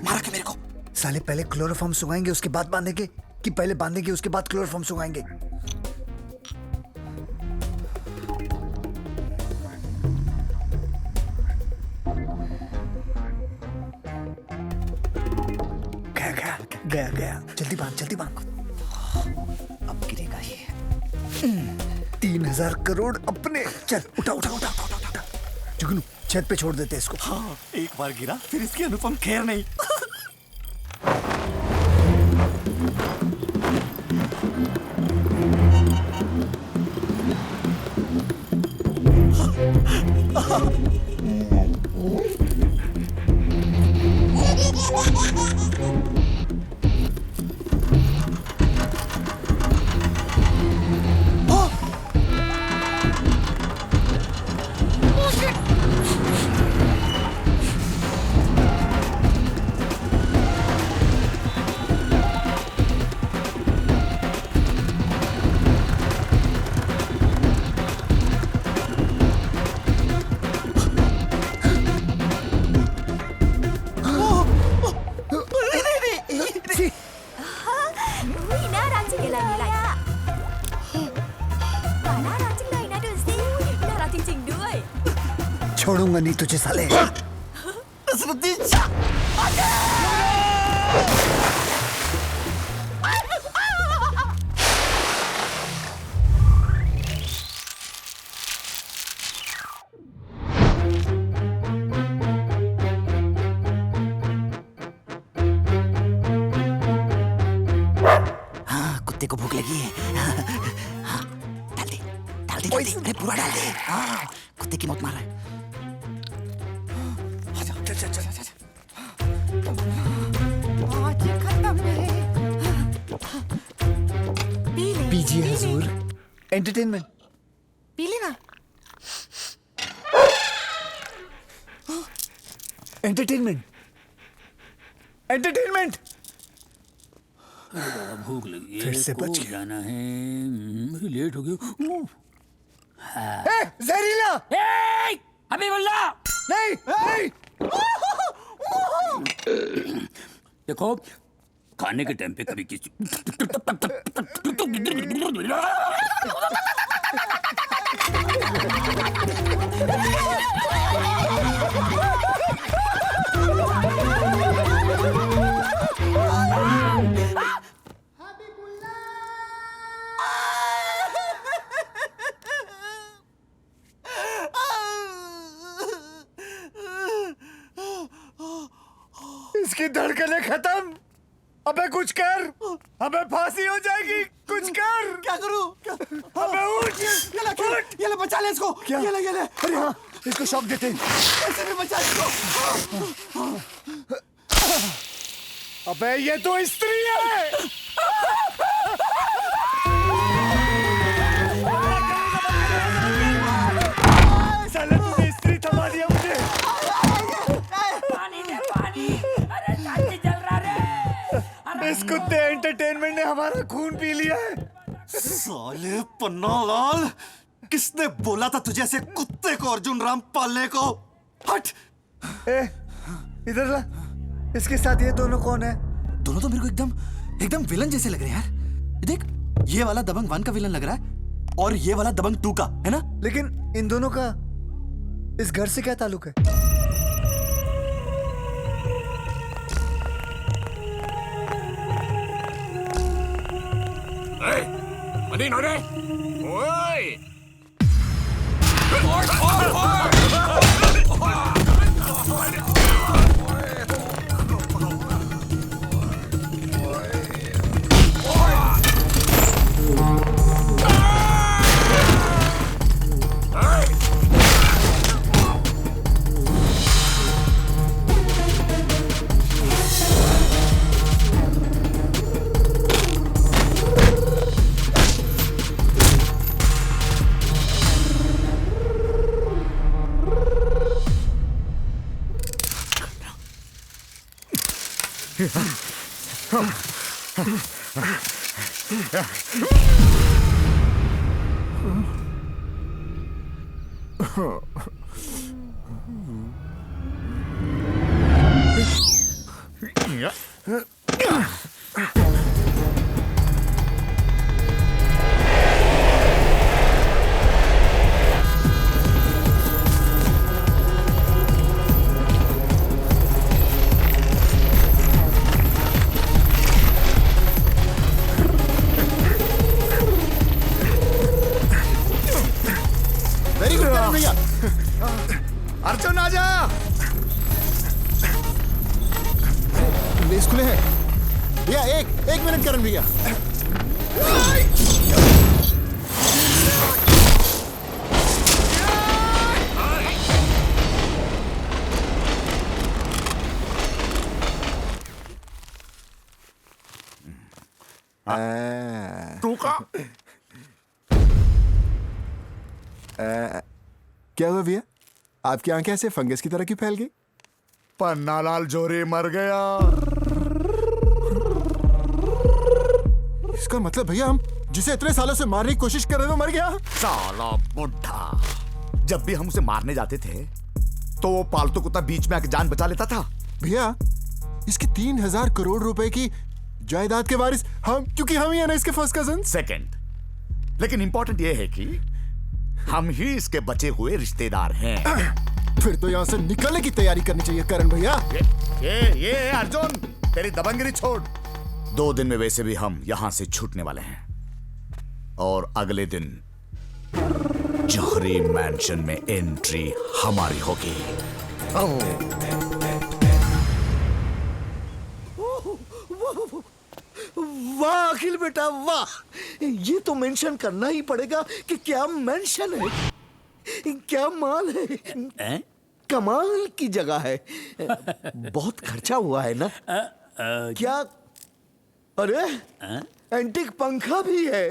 मारा क्या मेरे को? साले पहले क्लोरोफॉर्म सुखाएंगे उसके बाद बांधेंगे कि पहले बांधेंगे उसके बाद क्लोरोफॉर्म सुखाएंगे? गया गया गया गया, जल्दी बांध जल्दी बांध। अब गिरेगा ये। 3000 करोड़ अपने। चल उठा उठा उठा उठा उठा, उठा। जुगनू छत पे छोड़ देते इसको। हाँ, एक बार गिरा फिर इसकी अनुपम खेर नहीं। छोड़ूंगा नहीं तुझे साले। हाँ, कुत्ते को भूख लगी है। हाँ, डाल दे जल्दी। अरे पूरा डाल दे। हाँ, कुत्ते की मौत मार रहा है। पीजिए हुजूर। एंटरटेनमेंट पी लेना। Entertainment entertainment. भूख लगी है, फिर से बच को गया। जाना है। मेरी लेट हो गई। जहरीला अभी बोलना नहीं नहीं। देखो खाने के टाइम पे कभी किसी इसकी धड़कनें खत्म। अबे कुछ कर, अबे फांसी हो जाएगी। कुछ कर। क्या करूं? अबे उठ। ये ले बचा ले इसको। क्या? ये ले। अरे हाँ, इसको शॉक देते हैं। कैसे भी बचा इसको। अबे ये तो स्त्री है। साले तूने स्त्री थमा दिया मुझे। पानी दे पानी। अरे चाची जल रहा रे। इस कुत्ते एंटरटेनमेंट ने हमारा खून पी लिया है। साले पन्नालाल, किसने बोला था तुझे ऐसे कुत्ते को अर्जुन राम पालने को? हट। ए, इधर ला। इसके साथ ये दोनों कौन है? दोनों तो मेरे को एकदम विलन जैसे लग रहे हैं यार। देख, ये वाला दबंग 1 का विलन लग रहा है और ये वाला दबंग 2 का, है ना? लेकिन इन दोनों का इस घर से क्या ताल्लुक है? वेरी गुड करण भैया। अर्जुन आजा। खुले हैं भैया। एक मिनट करण भैया। रुका। क्या हुआ भैया? आपकी आंखें ऐसे फंगस की तरह क्यों फैल गई? पन्नालाल जोरी मर गया। इसका मतलब भैया हम जिसे इतने सालों से मारने की कोशिश कर रहे थे वो मर गया। साला बुढ़ा, जब भी हम उसे मारने जाते थे तो वो पालतू कुत्ता बीच में आके जान बचा लेता था। भैया इसकी 3,000 करोड़ रुपए की जायदाद के वारिस हम, क्योंकि हम ही है ना इसके फर्स्ट कजन। सेकंड, लेकिन इंपॉर्टेंट ये है कि हम ही इसके बचे हुए रिश्तेदार हैं। फिर तो यहाँ से निकलने की तैयारी करनी चाहिए करण भैया। ये अर्जुन, तेरी दबंगगिरी छोड़। 2 दिन में वैसे भी हम यहां से छूटने वाले हैं और अगले दिन जौहरी मैंशन में एंट्री हमारी होगी। वाह अखिल बेटा वाह, ये तो मेंशन करना ही पड़ेगा कि क्या मेंशन है, क्या माल है। कमाल की जगह है। बहुत खर्चा हुआ है ना। क्या? अरे एंटीक पंखा भी है।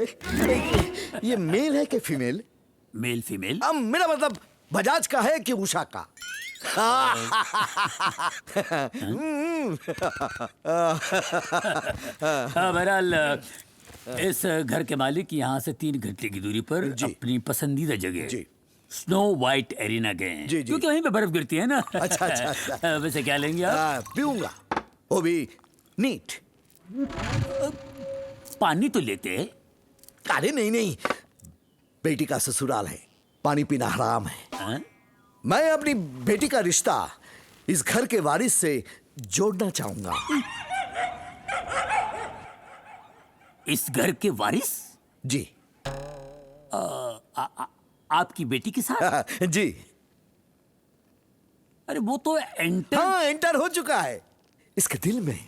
ये मेल है कि फीमेल? Male female? मेरा मतलब बजाज का है कि उषा का? बहरहाल इस घर के मालिक यहाँ से 3 घंटे की दूरी पर अपनी पसंदीदा जगह स्नो वाइट एरिना गए हैं, क्योंकि वहीं पे बर्फ गिरती है ना। अच्छा। वैसे क्या लेंगे आप? पीऊंगा, वो भी नीट। पानी तो लेते हैं। अरे नहीं, बेटी का ससुराल है, पानी पीना हराम है। मैं अपनी बेटी का रिश्ता इस घर के वारिस से जोड़ना चाहूंगा। इस घर के वारिस? जी। आपकी बेटी के साथ? जी। अरे वो तो एंटर। हाँ, एंटर हो चुका है इसके दिल में।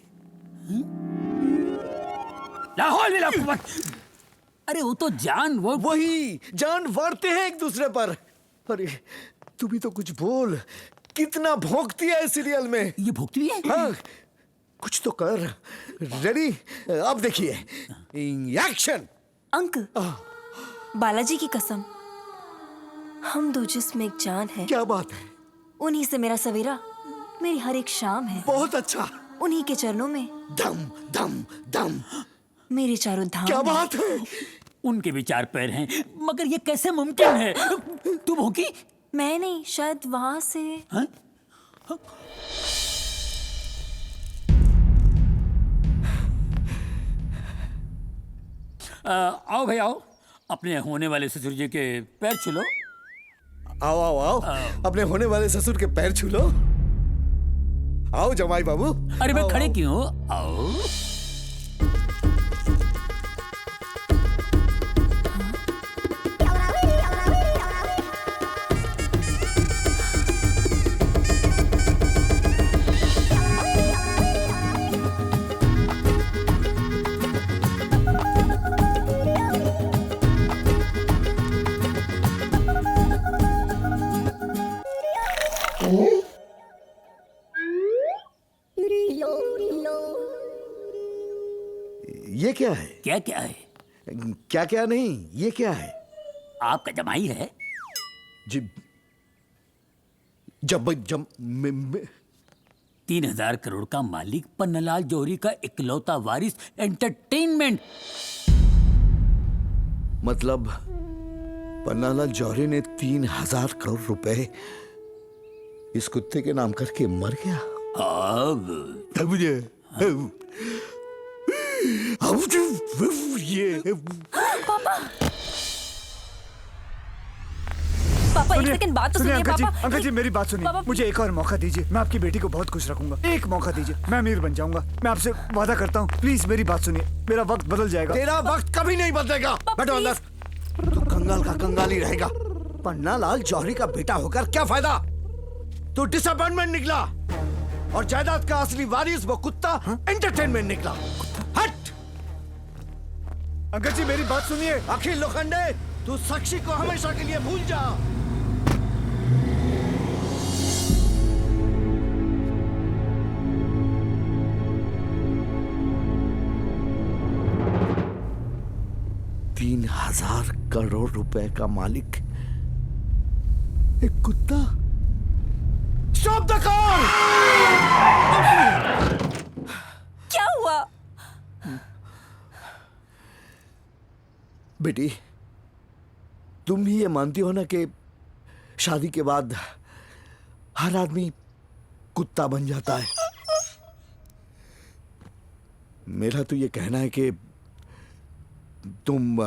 लाहौल में अरे वो तो वही जान वारते हैं एक दूसरे पर। अरे तू भी तो कुछ बोल, कितना भौंकती है सीरियल में। ये भौंकती है? हाँ, कुछ तो कर। रेडी? अब देखिए, एक्शन। अंकल, बालाजी की कसम, हम दो जिस्म एक जान है। क्या बात है? उन्हीं से मेरा सवेरा, मेरी हर एक शाम है। बहुत अच्छा। उन्हीं के चरणों में दम दम दम मेरे चारों धाम। क्या बात है? उनके भी 4 पैर हैं, मगर ये कैसे मुमकिन है? तुम होगी? मैं नहीं, शायद वहां से। हाँ? आओ भाई आओ, अपने होने वाले ससुर जी के पैर छू लो। आओ। अपने होने वाले ससुर के पैर छू लो। आओ जमाई बाबू। अरे मैं खड़े क्यों हूँ? आओ। ये क्या है? क्या है? क्या नहीं, ये क्या है? आपका जमाई है? जब 3,000 करोड़ का मालिक, पन्नालाल जौहरी का इकलौता वारिस, एंटरटेनमेंट। मतलब पन्नालाल जौहरी ने 3,000 करोड़ रुपए इस कुत्ते के नाम करके मर गया। पापा एक सेकंड बात तो सुनिए अंकल जी, पापा। अंकल जी मेरी बात सुनिए। पापा, मुझे एक और मौका दीजिए, मैं आपकी बेटी को बहुत खुश रखूंगा। एक मौका दीजिए, मैं अमीर बन जाऊंगा। मैं आपसे वादा करता हूँ, प्लीज मेरी बात सुनिए। मेरा वक्त बदल जाएगा। तेरा वक्त कभी नहीं बदलेगा। बैठो अंदर। तू कंगाल का कंगाल ही रहेगा। पन्नालाल जौहरी का बेटा होकर क्या फायदा? तू डिसअपॉइंटमेंट निकला और जायदाद का असली वारिस वो कुत्ता एंटरटेनमेंट निकला। हट! अंकल जी मेरी बात सुनिए। अखिल लोखंडे, तू साक्षी को हमेशा के लिए भूल जा। $3,000 करोड़ रुपए का मालिक एक कुत्ता। Stop the car! क्या हुआ? बेटी, तुम भी ये मानती हो ना कि शादी के बाद हर आदमी कुत्ता बन जाता है। मेरा तो ये कहना है कि तुम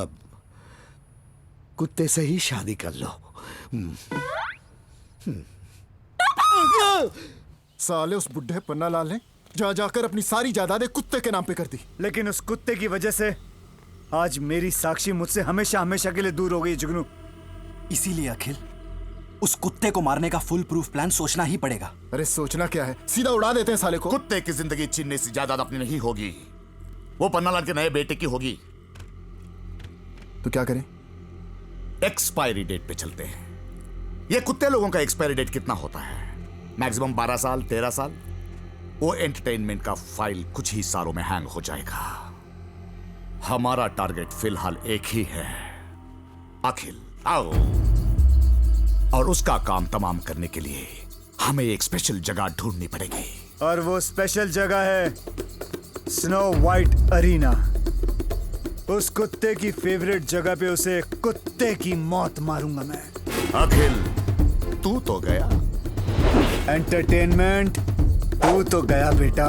कुत्ते से ही शादी कर लो। साले उस बुढ़े पन्नालाल ने जा जाकर अपनी सारी जायदादें कुत्ते के नाम पे कर दी। लेकिन उस कुत्ते की वजह से आज मेरी साक्षी मुझसे हमेशा हमेशा के लिए दूर हो गई जुगनू। इसीलिए अखिल, उस कुत्ते को मारने का फुल प्रूफ प्लान सोचना ही पड़ेगा। अरे सोचना क्या है, सीधा उड़ा देते हैं साले को। कुत्ते की जिंदगी छीनने से जायदाद अपनी नहीं होगी, वो पन्नालाल के नए बेटे की होगी। तो क्या करें? एक्सपायरी डेट पे चलते हैं। ये कुत्ते लोगों का एक्सपायरी डेट कितना होता है? मैक्सिमम 12 साल, 13 साल। वो एंटरटेनमेंट का फाइल कुछ ही सालों में हैंग हो जाएगा। हमारा टारगेट फिलहाल एक ही है, अखिल। आओ। और उसका काम तमाम करने के लिए हमें एक स्पेशल जगह ढूंढनी पड़ेगी। और वो स्पेशल जगह है स्नो वाइट अरीना। उस कुत्ते की फेवरेट जगह पे उसे कुत्ते की मौत मारूंगा मैं। अखिल, तू तो गया। एंटरटेनमेंट, तू तो गया बेटा।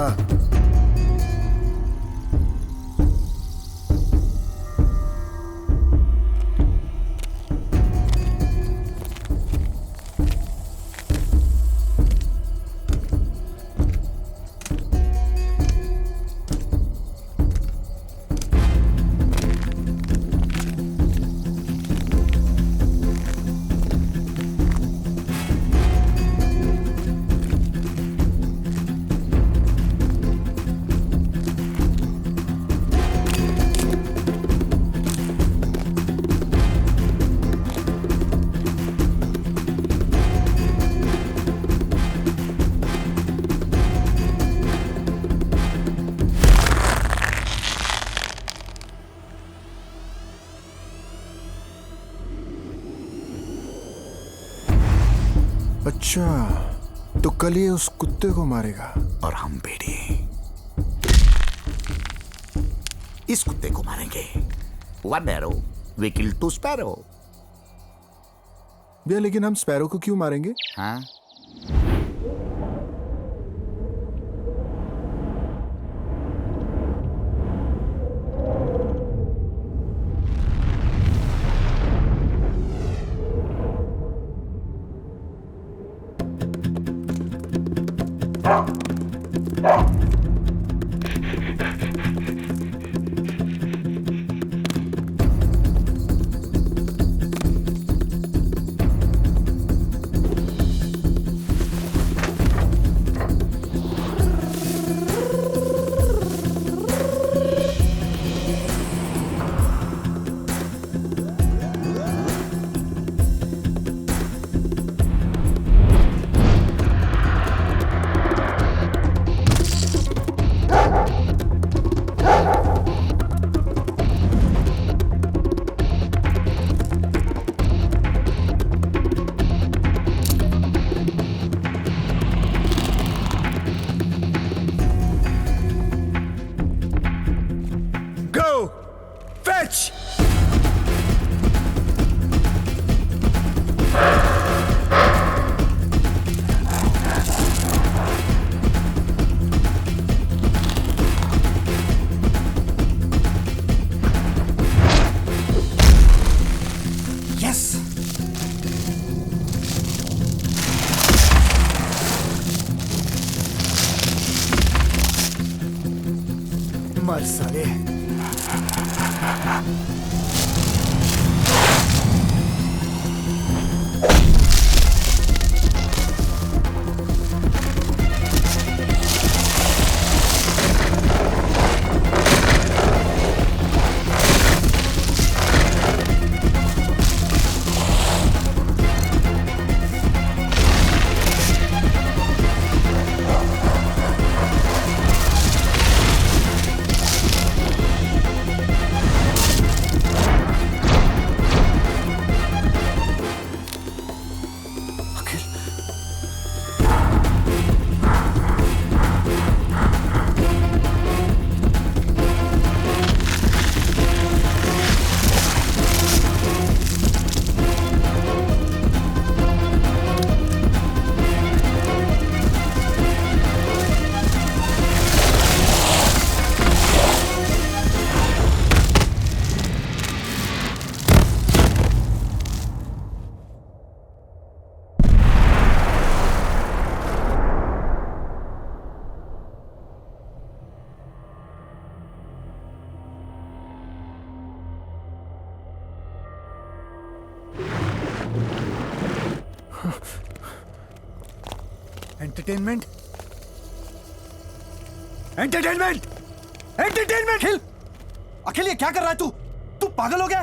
अच्छा, तो कल ये उस कुत्ते को मारेगा और हम बेटी इस कुत्ते को मारेंगे। One arrow, we kill two sparrow। भैया लेकिन हम स्पैरो को क्यों मारेंगे? हाँ? मार साले। Entertainment, entertainment, entertainment. Akhil, Akhil ये क्या कर रहा है तू? तू पागल हो गया?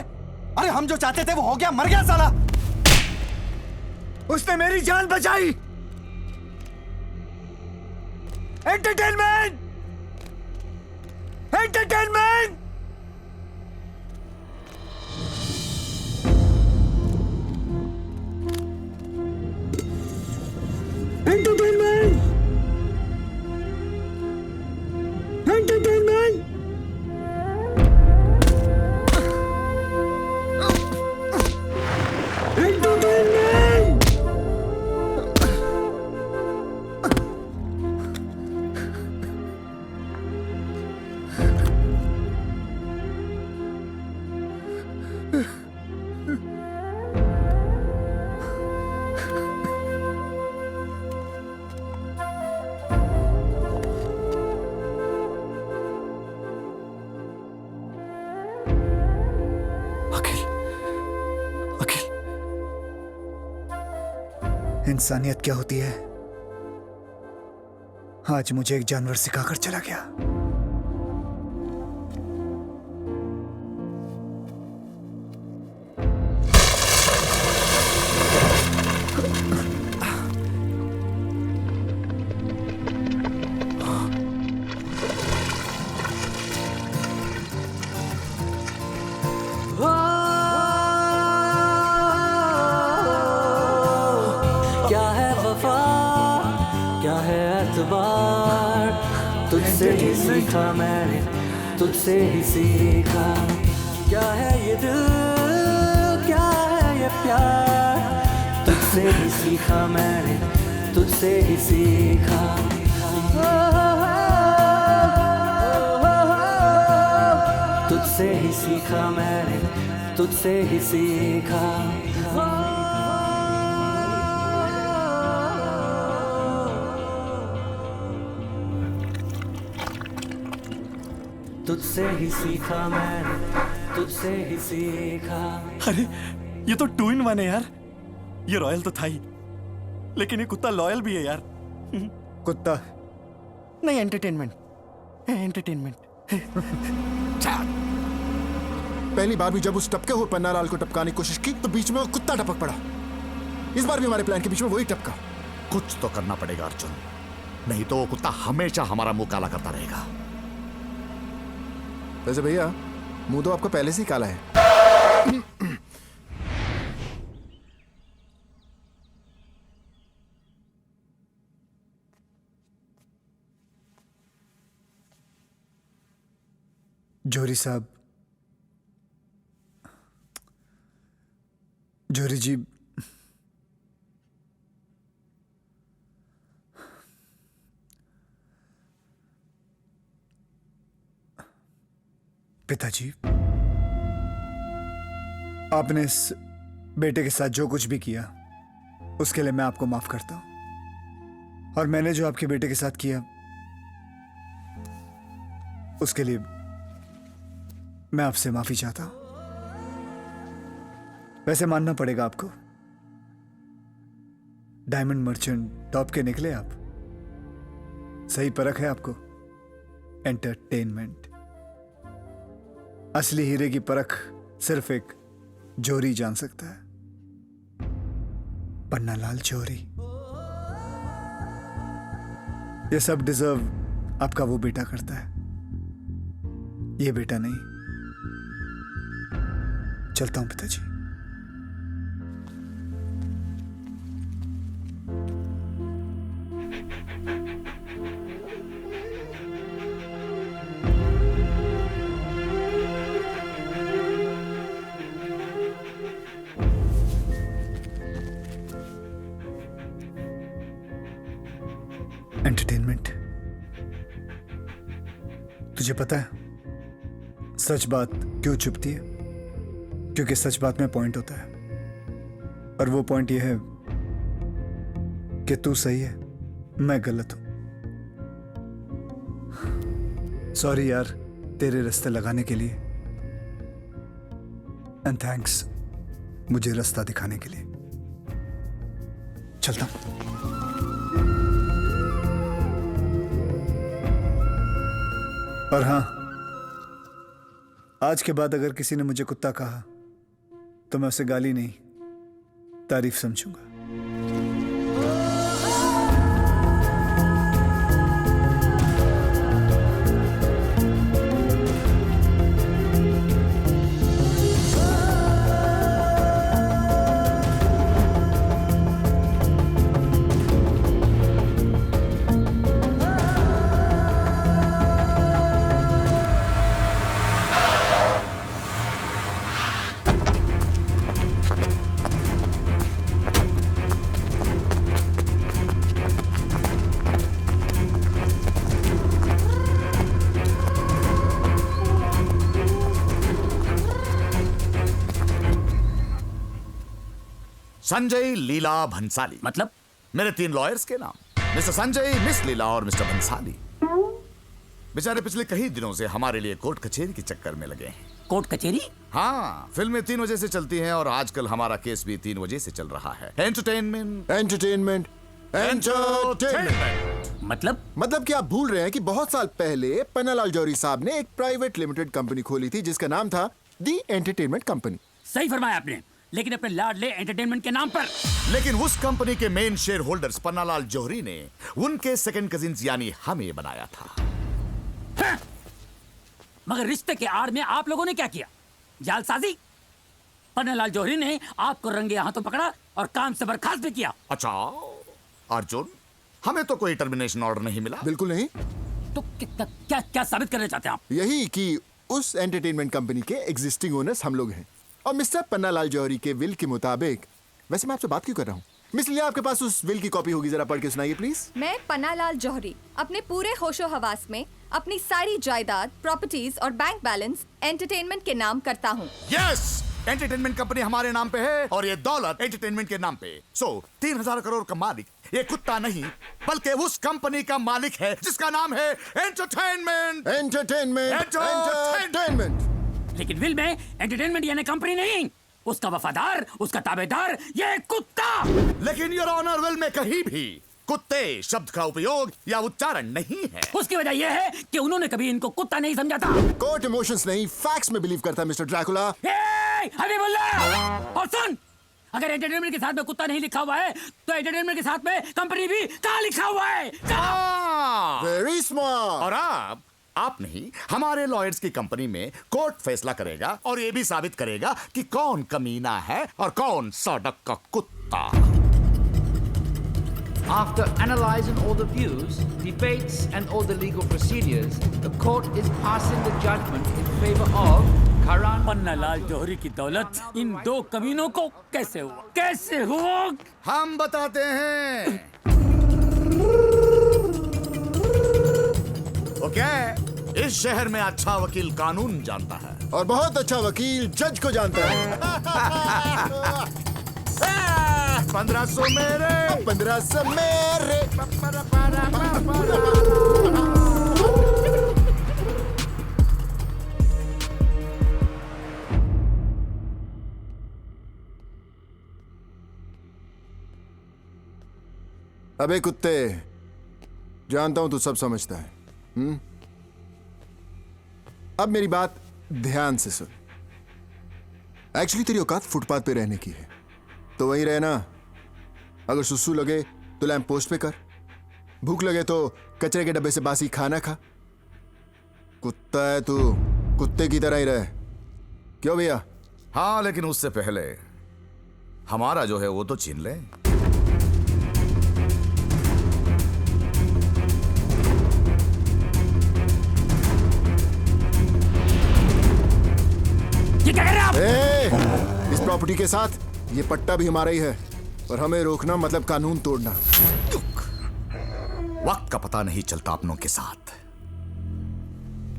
अरे हम जो चाहते थे वो हो गया, मर गया साला। उसने मेरी जान बचाई। Entertainment, entertainment. Entertainment, entertainment. Entertainment. इंसानियत क्या होती है आज मुझे एक जानवर सिखाकर चला गया। क्या है वफा, क्या है एतबार, तुझसे ही सीखा मैंने, तुझसे ही सीखा। क्या है ये दिल, क्या है ये प्यार, तुझसे ही सीखा मैंने, तुझसे ही सीखा। तुझसे ही सीखा मैंने, तुझसे ही सीखा। तुझसे ही सीखा मैंने, तुझसे ही सीखा। अरे ये तो 2 in 1 है यार। ये रॉयल तो था ही, लेकिन ये कुत्ता लॉयल भी है यार। कुत्ता नहीं, एंटरटेनमेंट, एंटरटेनमेंट। पहली बार भी जब उस टपके हुए पन्नालाल को टपकाने की कोशिश की तो बीच में वो कुत्ता टपक पड़ा। इस बार भी हमारे प्लान के बीच में वही टपका। कुछ तो करना पड़ेगा अर्जुन, नहीं तो वो कुत्ता हमेशा हमारा मुंह काला करता रहेगा। वैसे भैया मुंह तो आपका पहले से ही काला है। जोहरी साहब, जोहरी जी, पिताजी, आपने इस बेटे के साथ जो कुछ भी किया उसके लिए मैं आपको माफ करता हूं, और मैंने जो आपके बेटे के साथ किया उसके लिए मैं आपसे माफी चाहता हूं। वैसे मानना पड़ेगा आपको, डायमंड मर्चेंट टॉप के निकले आप। सही परख है आपको। एंटरटेनमेंट। असली हीरे की परख सिर्फ एक जोरी जान सकता है, पन्नालाल जोहरी। ये सब डिजर्व आपका वो बेटा करता है, ये बेटा नहीं। चलता हूं पिताजी। एंटरटेनमेंट। तुझे पता है सच बात क्यों छुपती है? क्योंकि सच बात में पॉइंट होता है, और वो पॉइंट ये है कि तू सही है, मैं गलत हूं। सॉरी यार तेरे रास्ते लगाने के लिए, एंड थैंक्स मुझे रास्ता दिखाने के लिए। चलता हूं। और हां, आज के बाद अगर किसी ने मुझे कुत्ता कहा तो मैं उसे गाली नहीं, तारीफ समझूंगा। संजय लीला भंसाली। मतलब? मेरे 3 लॉयर्स के नाम, मिस्टर संजय, मिस लीला और मिस्टर भंसाली। बेचारे पिछले कई दिनों से हमारे लिए कोर्ट कचहरी के चक्कर में लगे हैं। कोर्ट कचहरी? हाँ, फिल्में 3 वजह से चलती हैं और आजकल हमारा केस भी 3 वजह से चल रहा है। Entertainment, entertainment, entertainment. मतलब कि आप भूल रहे हैं कि बहुत साल पहले पन्नालाल जौहरी साहब ने एक प्राइवेट लिमिटेड कंपनी खोली थी जिसका नाम था दी एंटरटेनमेंट कंपनी। सही फरमाया आपने, लेकिन अपने लाडले एंटरटेनमेंट के नाम पर। लेकिन उस कंपनी के मेन शेयर होल्डर्स पन्नालाल जौहरी ने उनके सेकंड कजिन्स यानी हमें बनाया था। हाँ। मगर रिश्ते के आड़ में आप लोगों ने क्या किया? जालसाजी। पन्नालाल जौहरी ने आपको रंगे हाथों पकड़ा और काम से बर्खास्त भी किया। अच्छा अर्जुन, हमें तो कोई टर्मिनेशन ऑर्डर नहीं मिला। बिल्कुल नहीं। तो क्या साबित करना चाहते हैं आप? यही कि उस एंटरटेनमेंट कंपनी के एग्जिस्टिंग ओनर्स हम लोग हैं, और मिस्टर पन्नालाल जौहरी के विल के मुताबिक। वैसे मैं आपसे बात क्यों कर रहा हूँ? मिस लिया, आपके पास उस विल की कॉपी होगी, जरा पढ़ के सुनाइए प्लीज। मैं पन्नालाल जौहरी अपने पूरे होशो हवास में अपनी सारी जायदाद, प्रॉपर्टीज और बैंक बैलेंस एंटरटेनमेंट के नाम करता हूँ। यस, एंटरटेनमेंट कंपनी हमारे नाम पे है और ये दौलत एंटरटेनमेंट के नाम पे। 3000 करोड़ का मालिक ये कुत्ता नहीं, बल्कि उस कंपनी का मालिक है जिसका नाम है एंटरटेनमेंट। एंटरटेनमेंट। लेकिन विल में एंटरटेनमेंट यानी कंपनी नहीं, उसका वफादार, उसका ताबेदार ये कुत्ता। लेकिन योर ऑनर, विल में कहीं भी कुत्ते शब्द का उपयोग या उच्चारण नहीं है। उसकी वजह यह है कि उन्होंने कभी इनको कुत्ता नहीं समझा था। कोर्ट इमोशंस नहीं, फैक्ट्स में बिलीव करता है मिस्टर ड्रैकुला। और सुन, अगर एंटरटेनमेंट के साथ में कुत्ता नहीं लिखा हुआ है तो एंटरटेनमेंट के साथ में कंपनी भी कहाँ लिखा हुआ है? Very smart. और आप नहीं, हमारे लॉयर्स की कंपनी में कोर्ट फैसला करेगा और ये भी साबित करेगा कि कौन कमीना है और कौन सड़क का कुत्ता। After analyzing all the views, debates and all the legal procedures, the court is passing the judgment in favor of Karan Pannalal जौहरी की दौलत इन 2 कमीनों को कैसे हुआ? हम बताते हैं। ओके, इस शहर में अच्छा वकील कानून जानता है और बहुत अच्छा वकील जज को जानता है। 1500 मेरे, 1500 मेरे। अबे कुत्ते, जानता हूं तू सब समझता है। अब मेरी बात ध्यान से सुन। एक्चुअली तेरी औकात फुटपाथ पे रहने की है, तो वहीं रहना। अगर सुसु लगे तो लैंप पोस्ट पे कर, भूख लगे तो कचरे के डब्बे से बासी खाना खा। कुत्ता है तू, कुत्ते की तरह ही रहे। क्यों भैया? हाँ, लेकिन उससे पहले हमारा जो है वो तो छीन ले। ये क्या कर रहे हैं आप? इस प्रॉपर्टी के साथ ये पट्टा भी हमारा ही है, और हमें रोकना मतलब कानून तोड़ना। वक्त का पता नहीं चलता अपनों के साथ,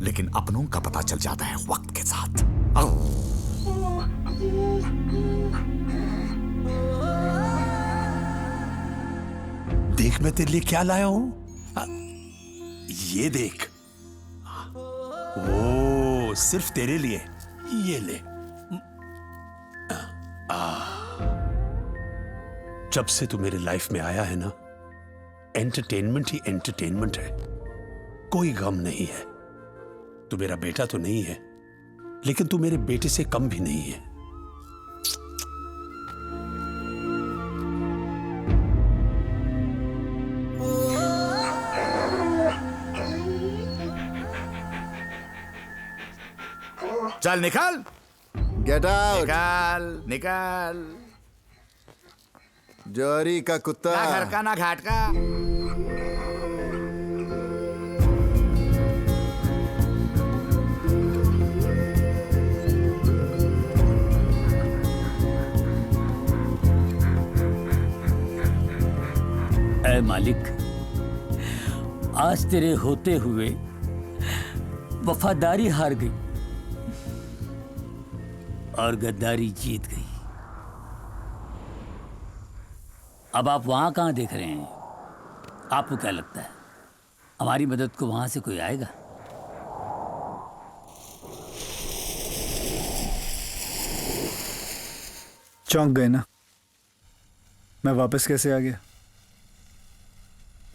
लेकिन अपनों का पता चल जाता है वक्त के साथ। देख मैं तेरे लिए क्या लाया हूं। ये देख। ओ, सिर्फ तेरे लिए। ये ले। जब से तू मेरे लाइफ में आया है ना, एंटरटेनमेंट ही एंटरटेनमेंट है। कोई गम नहीं है। तू मेरा बेटा तो नहीं है, लेकिन तू मेरे बेटे से कम भी नहीं है। चल निकाल। Get out. निकाल निकाल। जौहरी का कुत्ता, ना घर का ना घाट का। ऐ मालिक, आज तेरे होते हुए वफादारी हार गई और गद्दारी जीत गई। अब आप वहां कहां देख रहे हैं? आपको क्या लगता है हमारी मदद को वहां से कोई आएगा? चौंक गए ना? मैं वापस कैसे आ गया?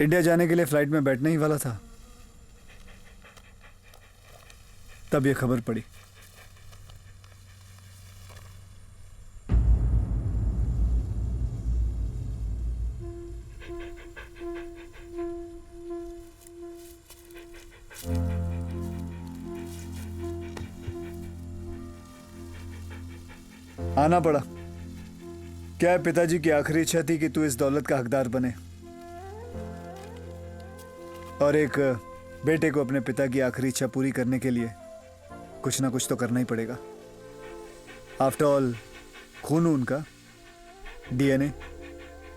इंडिया जाने के लिए फ्लाइट में बैठने ही वाला था, तब यह खबर पड़ी। आना पड़ा। क्या है, पिताजी की आखिरी इच्छा थी कि तू इस दौलत का हकदार बने, और एक बेटे को अपने पिता की आखिरी इच्छा पूरी करने के लिए कुछ ना कुछ तो करना ही पड़ेगा। आफ्टर ऑल खून उनका, डीएनए,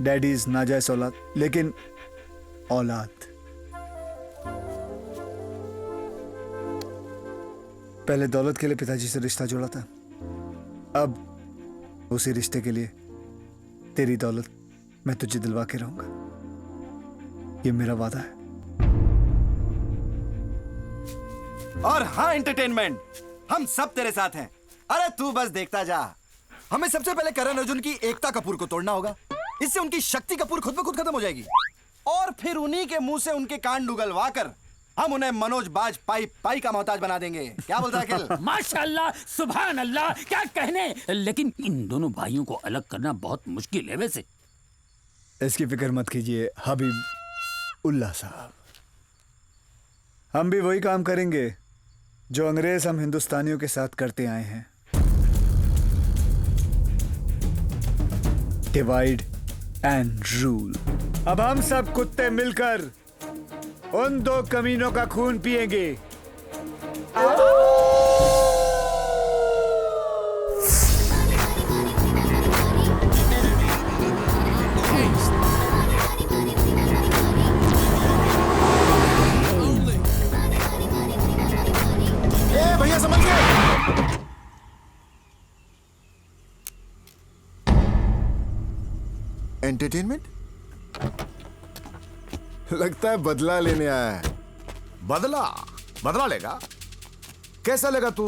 डैडीज नाजायज औलाद, लेकिन औलाद। पहले दौलत के लिए पिताजी से रिश्ता जोड़ा था, अब उसी रिश्ते के लिए तेरी दौलत मैं तुझे दिलवा के रहूंगा। ये मेरा वादा है। और हाँ एंटरटेनमेंट, हम सब तेरे साथ हैं। अरे तू बस देखता जा। हमें सबसे पहले करण अर्जुन की एकता कपूर को तोड़ना होगा, इससे उनकी शक्ति कपूर खुद ब खुद खत्म हो जाएगी, और फिर उन्हीं के मुंह से उनके कान उगलवा कर हम उन्हें मनोज बाज पाई का मोहताज बना देंगे। क्या बोलता है अखिल? माशाल्लाह, सुभान अल्लाह, क्या कहने। लेकिन इन दोनों भाइयों को अलग करना बहुत मुश्किल है वैसे। इसकी फिक्र मत कीजिए हबीब उल्लाह साहब, हम भी वही काम करेंगे जो अंग्रेज हम हिंदुस्तानियों के साथ करते आए हैं। Divide and rule. अब हम सब कुत्ते मिलकर उन दो कमीनों का खून पिएंगे। भैया समझ गए? एंटरटेनमेंट लगता है बदला लेने आया है। बदला? बदला लेगा? कैसा लेगा तू?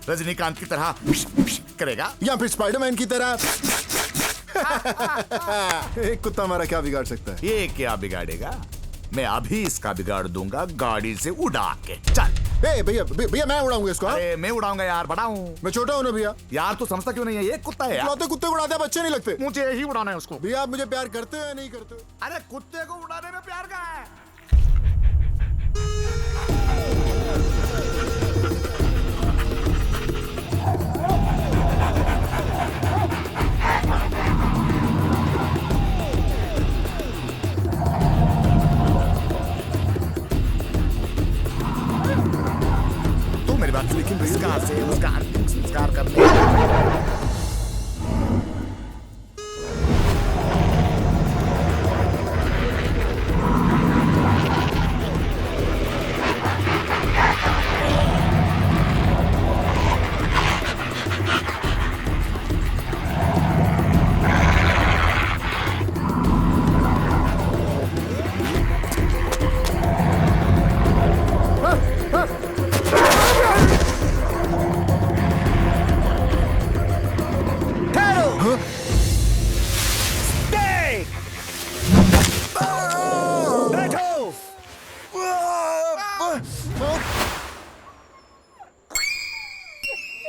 रजनीकांत की तरह करेगा या फिर स्पाइडरमैन की तरह? एक कुत्ता हमारा क्या बिगाड़ सकता है? ये क्या बिगाड़ेगा? मैं अभी इसका बिगाड़ दूंगा गाड़ी से उड़ा के। चल। ए भैया भैया मैं उड़ाऊंगा इसको। अरे मैं उड़ाऊंगा यार, बड़ा हूँ। मैं छोटा हूँ ना भैया। यार तू समझता क्यों नहीं है? ये कुत्ता है यार। उड़ाते कुत्ते को उड़ाते हैं, बच्चे नहीं लगते। मुझे ही उड़ाना है उसको। भैया आप मुझे प्यार करते हो या नहीं करते हो? अरे कुत्ते को उड़ाने में प्यार का है। लेकिन संस्कार से उसका अंतिम संस्कार कर ले।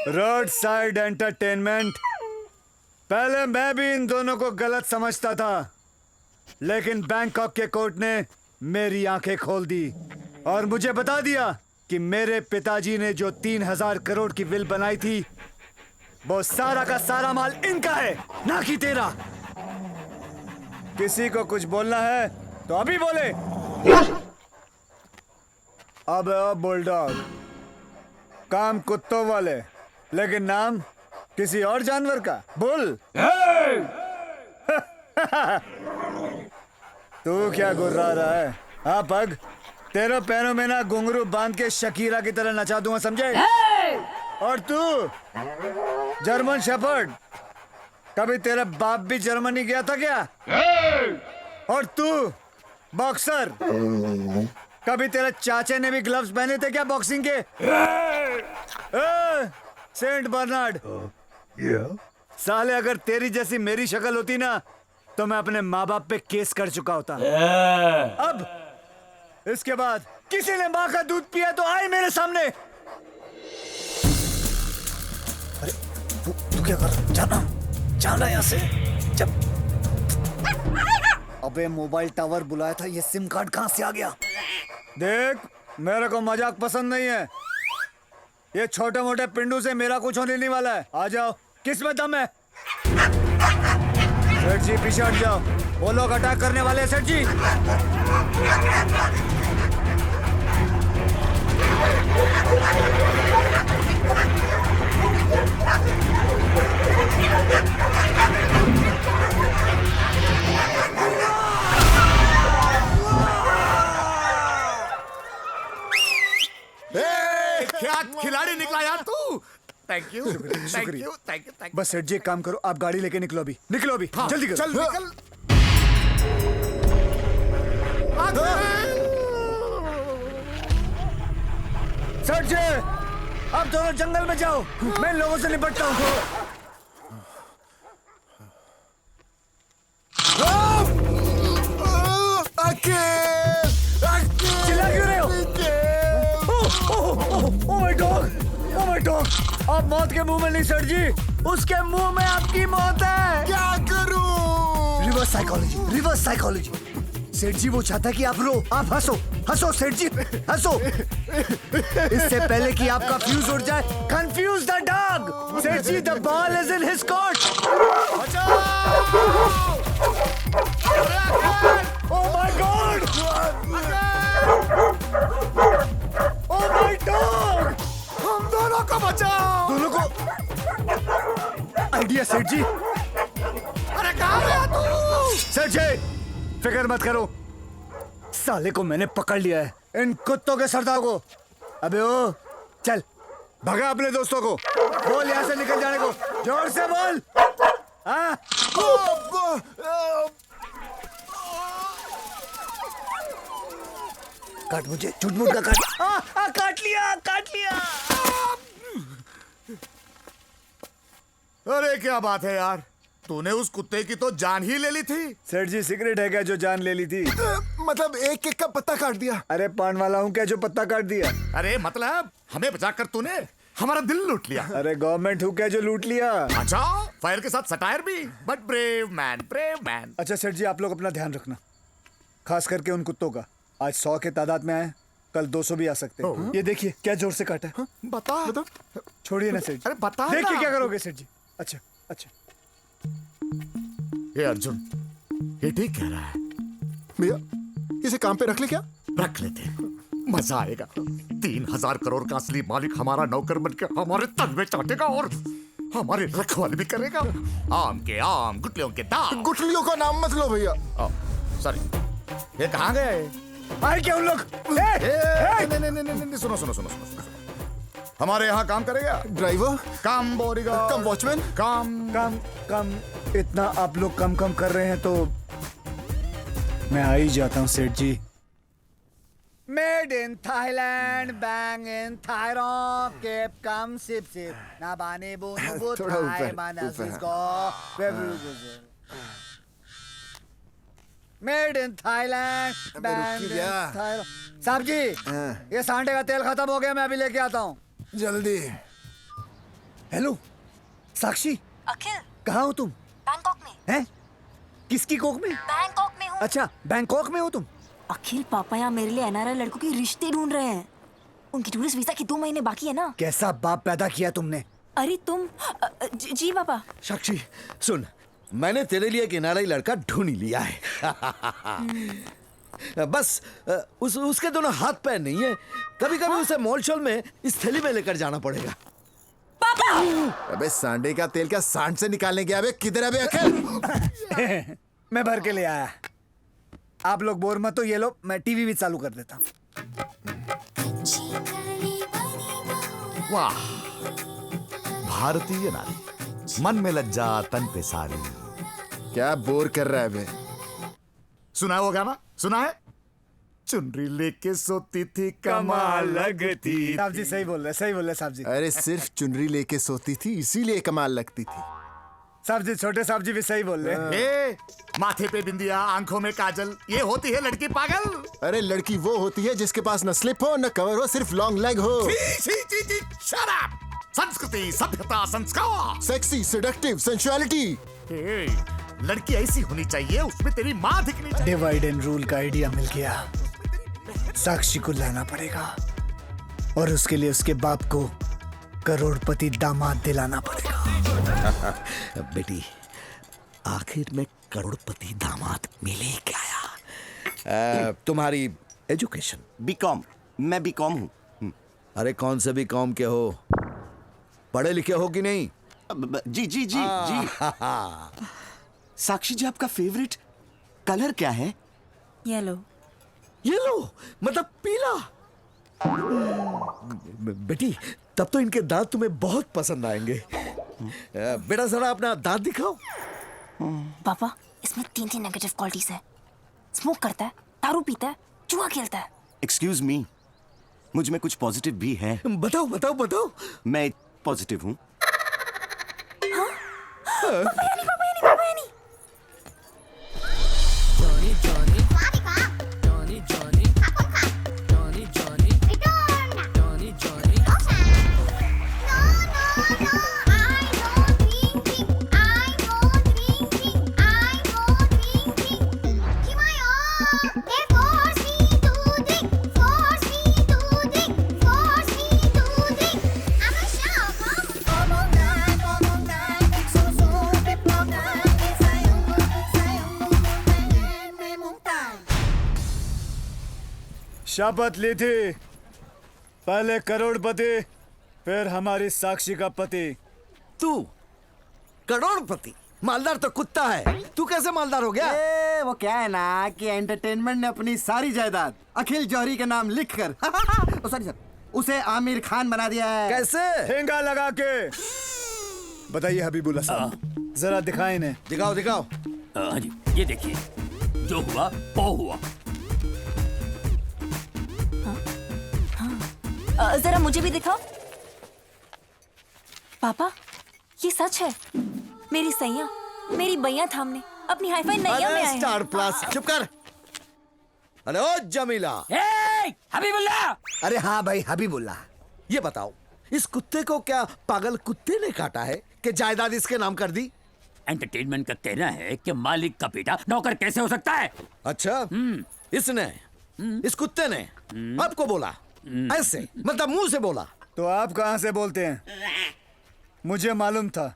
Road side entertainment. पहले मैं भी इन दोनों को गलत समझता था, लेकिन बैंकॉक के कोर्ट ने मेरी आंखें खोल दी और मुझे बता दिया कि मेरे पिताजी ने जो 3000 करोड़ की विल बनाई थी, वो सारा का सारा माल इनका है, ना कि तेरा। किसी को कुछ बोलना है तो अभी बोले। अब बुलडॉग, काम कुत्तों वाले, लेकिन नाम किसी और जानवर का। बुल। तू क्या गुर्रा रहा है? हाँ पग, तेरे पैरों में ना घुंघरू बांध के शकीरा की तरह नचा दूंगा, समझे? और तू जर्मन शेफर्ड, कभी तेरा बाप भी जर्मनी गया था क्या? और तू बॉक्सर, कभी तेरे चाचे ने भी ग्लव्स पहने थे क्या बॉक्सिंग के? सेंट बर्नार्ड, साले अगर तेरी जैसी मेरी शक्ल होती ना, तो मैं अपने माँ बाप पे केस कर चुका होता। अब इसके बाद किसी ने माँ का दूध पिया तो आए मेरे सामने। अरे तू क्या कर रहा है? जाना यहाँ से। जब अबे मोबाइल टावर बुलाया था, ये सिम कार्ड कहाँ से आ गया? देख, मेरे को मजाक पसंद नहीं है। ये छोटे मोटे पिंडू से मेरा कुछ होने नहीं वाला है। आ जाओ, किस में दम है? सेठ जी पीछे हट जाओ, वो लोग अटैक करने वाले हैं। सेठ जी क्या खिलाड़ी निकला यार तू। थैंक यू, शुक्रिया। Thank you. बस सेठ जी एक काम करो, आप गाड़ी लेके निकलो अभी। निकलो अभी। हाँ, जल्दी करो। चल निकल। सेठ जी आप दोनों जंगल में जाओ, मैं इन लोगों से निपटता हूँ। चिल्ला क्यों रहे हो? ओह my god, oh my God. आप मौत के मुंह में नहीं सेठ जी, उसके मुंह में आपकी मौत है। क्या करूं? Reverse psychology, reverse psychology. सेठ जी वो चाहता है कि आप रो, आप हंसो, हंसो सेठ जी, हंसो। इससे पहले कि आपका फ्यूज उड़ जाए, confuse the dog. Seth ji the ball is in his court. Oh my god, oh my dog. हम दोनों को बचाओ। दोनों को आइडिया सेठ जी। अरे कहाँ गया तू? सेठ जी फिक्र मत करो, साले को मैंने पकड़ लिया है, इन कुत्तों के सरदार को। अबे ओ चल भगा अपने दोस्तों को, बोल यहाँ से निकल जाने को, जोर से बोल। हाँ काट मुझे, झूठ का काट। काट लिया, काट लिया। अरे क्या बात है यार, तूने उस कुत्ते की तो जान ही ले ली थी। सेठ जी सिगरेट है क्या जो जान ले ली थी? मतलब एक एक का पत्ता काट दिया। अरे पान वाला हूँ क्या जो पत्ता काट दिया? अरे मतलब हमें बचाकर तूने हमारा दिल लूट लिया। अरे गवर्नमेंट हूँ क्या जो लूट लिया? अच्छा, फायर के साथ सटायर भी, but brave man, brave man. अच्छा सेठ जी, आप लोग अपना ध्यान रखना, खास करके उन कुत्तों का। आज 100 के तादाद में आए, कल 200 भी आ सकते हैं। ये देखिए क्या जोर से काटा है। बता। छोड़िए ना सेठ जी। अरे बता। देखिए क्या करोगे सेठ जी। अच्छा अच्छा। ये अर्जुन, ये ठीक कह रहा है। भैया इसे काम पे रख ले क्या? रख लेते, मजा आएगा। 3000 करोड़ का असली मालिक हमारा नौकर बनकर हमारे तन में चाटेगा और हमारी रखवाली भी करेगा। आम के आम, गुठलियों के दाम। गुठलियों का नाम मत लो भैया। सॉरी, ये कहाँ गए? आए क्या उन लोग? नहीं, सुनो सुनो सुनो सुनो। हमारे यहाँ काम करेगा? ड्राइवर, काम बोरीगा, कम वॉचमैन, कम इतना आप लोग कम कर रहे हैं तो मैं आ ही जाता हूँ सेठ जी। Made in Thailand, bang in Thailand, keep come sip sip, na bani bu bu थोड़ा Thai ऊपर, manas ऊपर। go, Made in Thailand, bang in Thailand. साहब जी, ये सांडे का तेल खत्म हो गया, मैं अभी लेके आता हूँ। जल्दी। हेलो साक्षी, अखिल, कहाँ हो तुम? बैंकॉक में। हैं? किसकी कोख में? बैंकॉक में हूँ। अच्छा, बैंकॉक में हो तुम? अखिल, पापा यहाँ मेरे लिए एनआरआई लड़कों के रिश्ते ढूंढ रहे हैं। उनकी टूरिस्ट वीजा की 2 महीने बाकी है ना। कैसा बाप पैदा किया तुमने? अरे तुम जी पापा। साक्षी सुन, मैंने तेरे लिए एक एनआरआई लड़का ढूंढ ही लिया है। बस उसके दोनों हाथ पैर नहीं है। कभी कभी उसे मॉल शॉल में इस थैली में लेकर जाना पड़ेगा। पापा! अबे सांडे का तेल क्या सांड से निकालने गया? किधर है बे अखिल? मैं भर के ले आया। आप लोग बोर मत हो, ये लो, मैं टीवी भी चालू कर देता हूँ। वाह, भारतीय नारी, मन में लज्जा तन पे सारी। क्या बोर कर रहा है बे? सुना है वो गाना? सुना है? चुनरी लेके सोती थी कमाल लगती। साहब जी सही बोल रहे साहब जी। अरे सिर्फ चुनरी लेके सोती थी इसीलिए कमाल लगती थी। साहब जी, छोटे साहब जी भी सही बोल रहे हैं। माथे पे बिंदिया, आंखों में काजल, ये होती है लड़की पागल। अरे लड़की वो होती है जिसके पास न स्लिप हो न कवर हो, सिर्फ लॉन्ग लेग हो। Shut up! संस्कृति, सभ्यता, संस्कार, सेक्सी, सेडक्टिव, सेंसुअलिटी। लड़की ऐसी होनी चाहिए, उसमें तेरी माँ दिखनी चाहिए। डिवाइड एंड रूल का आइडिया मिल गया। साक्षी को लाना पड़ेगा और उसके लिए उसके बाप को करोड़पति दामाद दिलाना पड़ेगा। बेटी, आखिर में करोड़पति दामाद मिले क्या? तुम्हारी एजुकेशन? बीकॉम। मैं बीकॉम हूँ। अरे कौन से बीकॉम के हो? पढ़े लिखे हो कि नहीं? जी जी जी जी। साक्षी जी, आपका फेवरेट कलर क्या है? येलो। येलो मतलब पीला। बेटी, तब तो इनके दांत तुम्हें बहुत पसंद आएंगे। बेटा जरा अपना दांत दिखाओ। पापा, इसमें 3 नेगेटिव क्वालिटीज है। स्मोक करता है, दारू पीता है, जुआ खेलता है। एक्सक्यूज मी, मुझ में कुछ पॉजिटिव भी है। बताओ बताओ बताओ। मैं पॉजिटिव हूँ। शपथ ली थी, पहले करोड़पति फिर हमारी साक्षी का पति। तू करोड़पति? मालदार तो कुत्ता है, तू कैसे मालदार हो गया? वो क्या है ना कि एंटरटेनमेंट ने अपनी सारी जायदाद अखिल जौहरी के नाम लिखकर सॉरी सर, उसे आमिर खान बना दिया है। कैसे? ठेंगा लगा के। बताइए हबीबुल्ला साहब, जरा दिखाएं इन्हें। दिखाओ दिखाओ। हाँ जी, ये देखिए, जो हुआ वो हुआ। जरा मुझे भी दिखाओ। पापा, ये सच है। मेरी सैया मेरी बैया थामने अपनी हाईफाई नैया में आए हैं। स्टार प्लस, चुप कर। हेलो जमीला। हबीबुल्लाह। अरे हाँ भाई हबीबुल्लाह, ये बताओ इस कुत्ते को क्या पागल कुत्ते ने काटा है कि जायदाद इसके नाम कर दी? एंटरटेनमेंट का कहना है कि मालिक का बेटा नौकर कैसे हो सकता है? अच्छा, इसने इस कुत्ते ने आपको बोला ऐसे, मतलब मुंह से बोला? तो आप कहां से बोलते हैं? मुझे मालूम था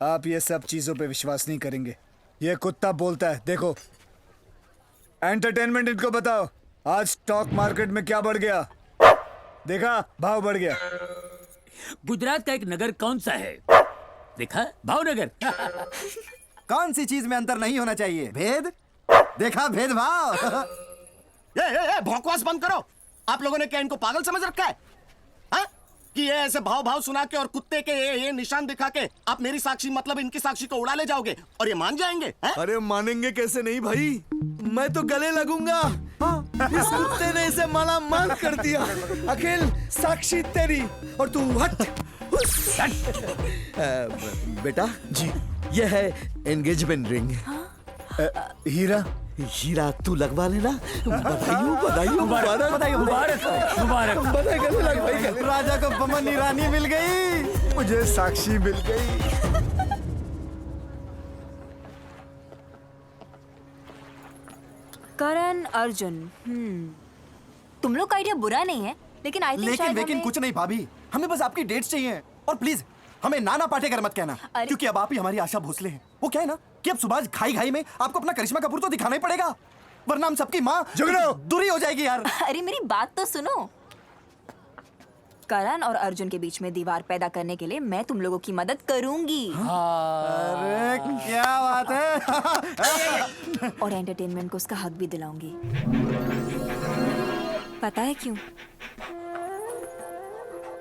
आप ये सब चीजों पे विश्वास नहीं करेंगे। ये कुत्ता बोलता है। देखो, एंटरटेनमेंट इनको बताओ, आज स्टॉक मार्केट में क्या बढ़ गया? देखा, भाव बढ़ गया। गुजरात का एक नगर कौन सा है? देखा, भावनगर। कौन सी चीज में अंतर नहीं होना चाहिए? भेद। देखा, भेदभाव। बकवास बंद करो। आप लोगों ने क्या इनको पागल समझ रखा है? हा? कि ये ऐसे भाव भाव सुना के और कुत्ते के ये निशान दिखा के आप मेरी साक्षी मतलब इनकी साक्षी को उड़ा ले जाओगे और ये मान जाएंगे? हा? अरे मानेंगे कैसे नहीं भाई, मैं तो गले लगूंगा। इस कुत्ते ने इसे माला माल कर दिया। अखिल, साक्षी तेरी और तू हट। बेटा जी, ये है एंगेजमेंट रिंग। हीरा हीरा तू लगवा लेना। बधाई मुबारक मुबारक। बधाई गले लग भाई, गले। राजा को बमनी रानी मिल गई, मुझे साक्षी मिल गई। करण अर्जुन, तुम लोग का आइडिया बुरा नहीं है, लेकिन आई थिंक लेकिन कुछ नहीं भाभी, हमें बस आपकी डेट्स चाहिए। और प्लीज हमें नाना पाटेकर मत कहना, क्योंकि अब आप ही हमारी आशा भोसले हैं। वो क्या है ना कि अब सुबह घाई में आपको अपना करिश्मा कपूर तो दिखाना ही पड़ेगा, वरना हम सबकी माँ दूरी हो जाएगी यार। अरे मेरी बात तो सुनो। करण और अर्जुन के बीच में दीवार पैदा करने के लिए मैं तुम लोगों की मदद करूंगी। अरे क्या बात है। और एंटरटेनमेंट को उसका हक भी दिलाऊंगी। पता है क्यों?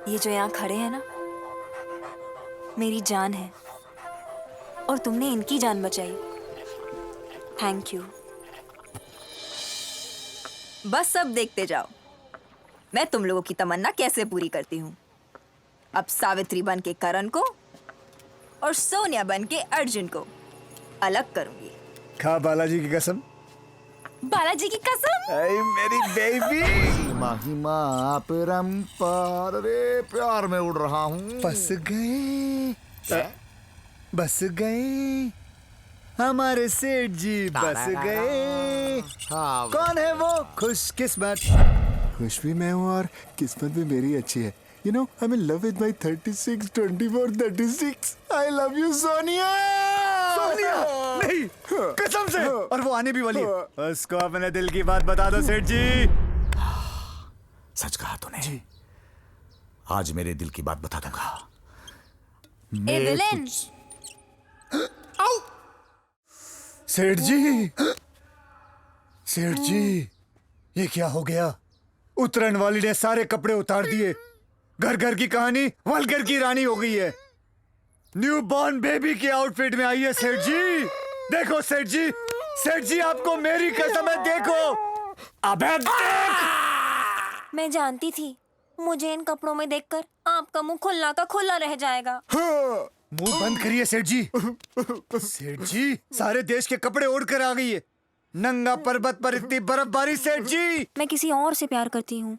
ये जो यहाँ खड़े हैं ना, मेरी जान है और तुमने इनकी जान बचाई। Thank you. बस सब देखते जाओ मैं तुम लोगों की तमन्ना कैसे पूरी करती हूँ। अब सावित्री बन के करण को और सोनिया बन के अर्जुन को अलग करूंगी। खा बालाजी की कसम। बालाजी की कसम। मेरी बेबी। महिमा परंपार, रे प्यार में उड़ रहा हूँ। फंस गए, बस गए हमारे सेठ जी, बस गए। कौन है वो खुशकिस्मत? खुश भी मैं हूँ और किस्मत भी मेरी अच्छी है। You know, I'm in love with my 36, 24, 36. I love you, Sonia. Sonia नहीं, कसम से। और वो आने भी वाली है। उसको अपने दिल की बात बता दो सेठ जी। सच कहा तूने जी। आज मेरे दिल की बात बता दूंगा। सेठ जी, सेठ जी, ये क्या हो गया? उतरन वाली ने सारे कपड़े उतार दिए। घर घर की कहानी वलगर की रानी हो गई है। न्यू बॉर्न बेबी के आउटफिट में आई है सेठ जी। देखो सेठ जी, सेठ जी आपको मेरी कसम है, देखो। अबे देख। मैं जानती थी मुझे इन कपड़ों में देखकर आपका मुंह खुला का खुला रह जाएगा। मुंह बंद करिए सेठ जी। सेठ जी, सारे देश के कपड़े ओढ़ कर आ गई है। नंगा पर्वत पर इतनी बर्फबारी सेठ जी। मैं किसी और से प्यार करती हूँ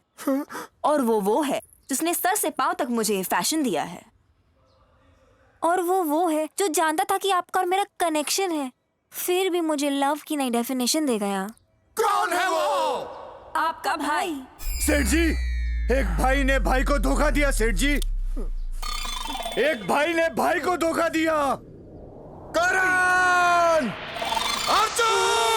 और वो है जिसने सर से पांव तक मुझे फैशन दिया है। और वो है जो जानता था कि आपका और मेरा कनेक्शन है, फिर भी मुझे लव की नई डेफिनेशन दे गया। कौन है वो? आपका भाई। सेठ जी, एक भाई ने भाई को धोखा दिया सेठ जी। एक भाई ने भाई को धोखा दिया। करण! अर्जुन!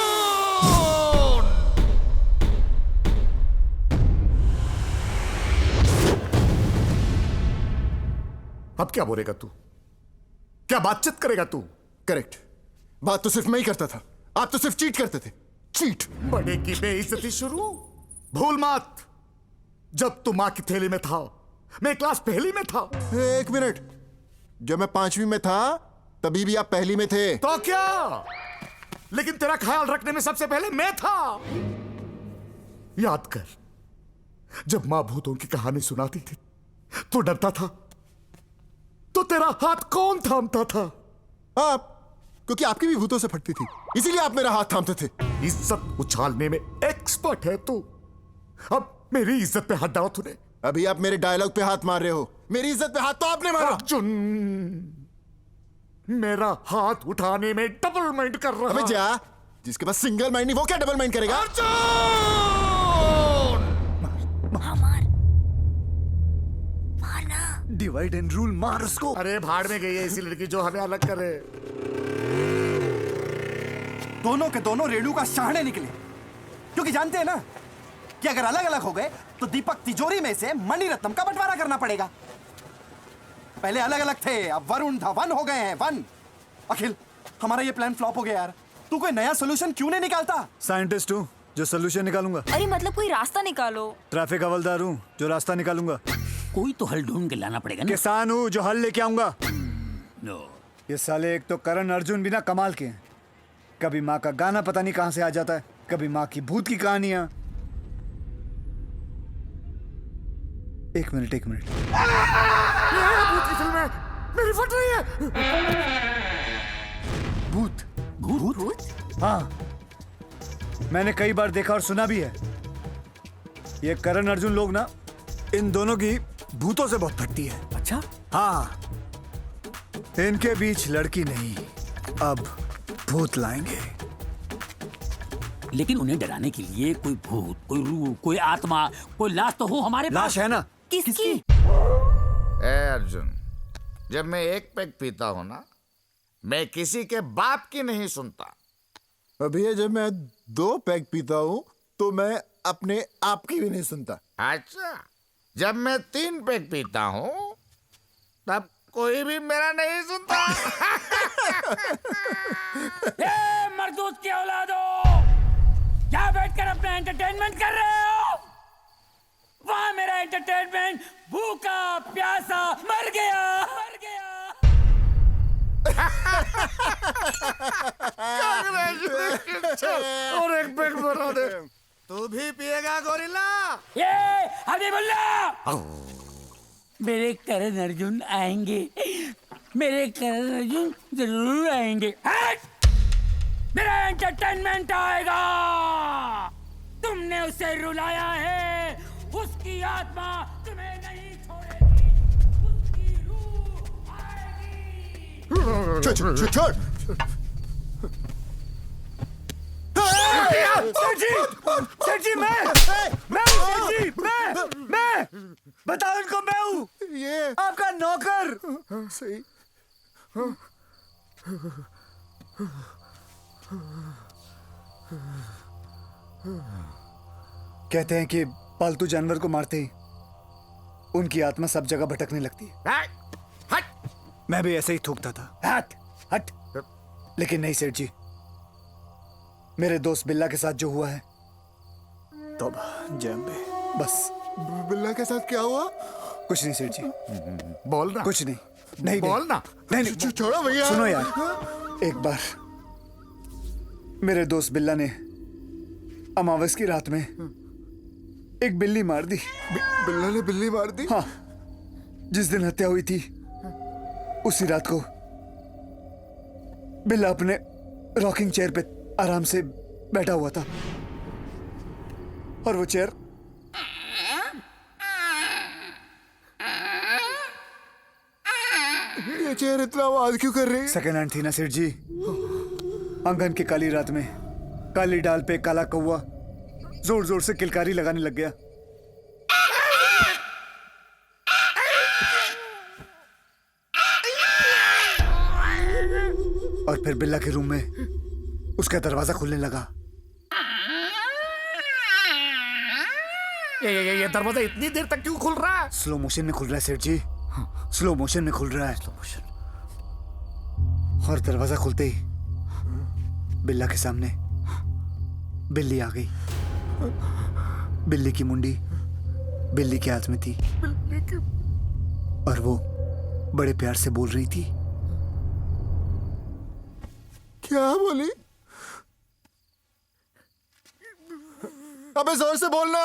अब क्या बोलेगा तू? क्या बातचीत करेगा तू? करेक्ट, बात तो सिर्फ मैं ही करता था, आप तो सिर्फ चीट करते थे। चीट। बड़े की बेइज्जती शुरू। भूल मत, जब तू माँ की थैली में था मैं क्लास पहली में था। एक मिनट, जब मैं 5वीं में था तभी भी आप पहली में थे। तो क्या, लेकिन तेरा ख्याल रखने में सबसे पहले मैं था। याद कर, जब माँ भूतों की कहानी सुनाती थी तो डरता था, तो तेरा हाथ कौन थामता था? आप। क्योंकि आपकी भी भूतों से फटती थी, इसीलिए आप मेरा हाथ थामते थे। इज्जत उछालने में एक्सपर्ट है तू। अब मेरी इज्जत पे हाथ डाला तूने। अभी आप मेरे डायलॉग पे हाथ मार रहे हो, मेरी इज्जत पे हाथ तो आपने मारा। अर्जुन, मेरा हाथ उठाने में डबल माइंड कर रहा। अबे जा, जिसके पास सिंगल माइंड नहीं वो क्या डबल माइंड करेगा? डिवाइड एंड रूल, मार उसको। अरे भाड़ में गई है इसी लड़की जो हमें अलग करे। दोनों के दोनों रेणु का शाहने निकले, क्योंकि जानते हैं ना कि अगर अलग अलग हो गए तो दीपक तिजोरी में से मणिरत्नम का बंटवारा करना पड़ेगा। पहले अलग अलग थे, अब वरुण धवन हो गए हैं, वन। अखिल, हमारा ये प्लान फ्लॉप हो गया यार। तू कोई नया सोल्यूशन क्यों नहीं निकालता? साइंटिस्ट हूँ जो सोल्यूशन निकालूंगा। अरे मतलब कोई रास्ता निकालो। ट्रैफिक हवलदार हूँ जो रास्ता निकालूंगा। कोई तो हल ढूंढ के लाना पड़ेगा ना। किसान हूँ जो हल लेके आऊंगा। नो, ये साले एक तो करण अर्जुन भी ना कमाल के हैं। कभी माँ का गाना पता नहीं कहां से आ जाता है, कभी माँ की भूत की कहानियां। एक मिनट भूत की फिल्म है, मेरी फट रही है। भूत भूत भूत? हाँ, मैंने कई बार देखा और सुना भी है। ये करण अर्जुन लोग ना, इन दोनों की भूतों से बहुत फटती है। अच्छा? हाँ, इनके बीच लड़की नहीं, अब भूत लाएंगे। लेकिन उन्हें डराने के लिए कोई भूत, कोई रूह, कोई आत्मा, कोई लाश तो हो हमारे पास। लाश है ना? किसकी? ए अर्जुन, जब मैं एक पैक पीता हूं ना, मैं किसी के बाप की नहीं सुनता। अभी जब मैं 2 पैक पीता हूँ तो मैं अपने आप की भी नहीं सुनता। अच्छा, जब मैं 3 पैक पीता हूँ तब कोई भी मेरा नहीं सुनता। मरदूत की औलादो, क्या बैठकर अपना एंटरटेनमेंट कर रहे हो? वहां मेरा एंटरटेनमेंट भूखा प्यासा मर गया। और एक पैक बना दे। तू भी पिएगा गोरिल्ला? ये हबीबुल्ला, मेरे करण अर्जुन आएंगे, मेरे करण अर्जुन जरूर आएंगे। मेरा एंटरटेनमेंट आएगा। तुमने उसे रुलाया है, उसकी आत्मा तुम्हें नहीं छोड़ेगी, उसकी रूह आएगी। छोड़। मैं बताओ इनको, मैं हूँ ये आपका नौकर। सही। कहते हैं कि पालतू जानवर को मारते ही उनकी आत्मा सब जगह भटकने लगती है। मैं भी ऐसे ही थूकता था, हट हट। लेकिन नहीं सेठ जी, मेरे दोस्त बिल्ला के साथ जो हुआ है, तौबा जंबे, बस। बिल्ला के साथ क्या हुआ? कुछ नहीं सेठ जी। बोलना। कुछ नहीं, नहीं बोलना। नहीं। छोड़ो भैया। सुनो यार, एक बार मेरे दोस्त बिल्ला ने अमावस की रात में एक बिल्ली मार दी। बिल्ला ने बिल्ली मार दी? हाँ, जिस दिन हत्या हुई थी उसी रात को बिल्ला अपने रॉकिंग चेयर पे आराम से बैठा हुआ था और वो चेयर ये चेयर इतना आवाज क्यों कर रही है? सेकेंड हैंड थी ना सेठ जी। आंगन की काली रात में काली डाल पे काला कौवा जोर जोर से किलकारी लगाने लग गया। और फिर बिल्ला के रूम में उसका दरवाजा खुलने लगा। ये दरवाजा इतनी देर तक क्यों खुल रहा है? स्लो मोशन में खुल रहा है सेठ जी, स्लो मोशन में खुल रहा है। Slow motion. और दरवाजा खुलते ही बिल्ला के सामने बिल्ली आ गई। बिल्ली की मुंडी बिल्ली के हाथ में थी और वो बड़े प्यार से बोल रही थी। क्या बोली? अबे जोर से बोलना।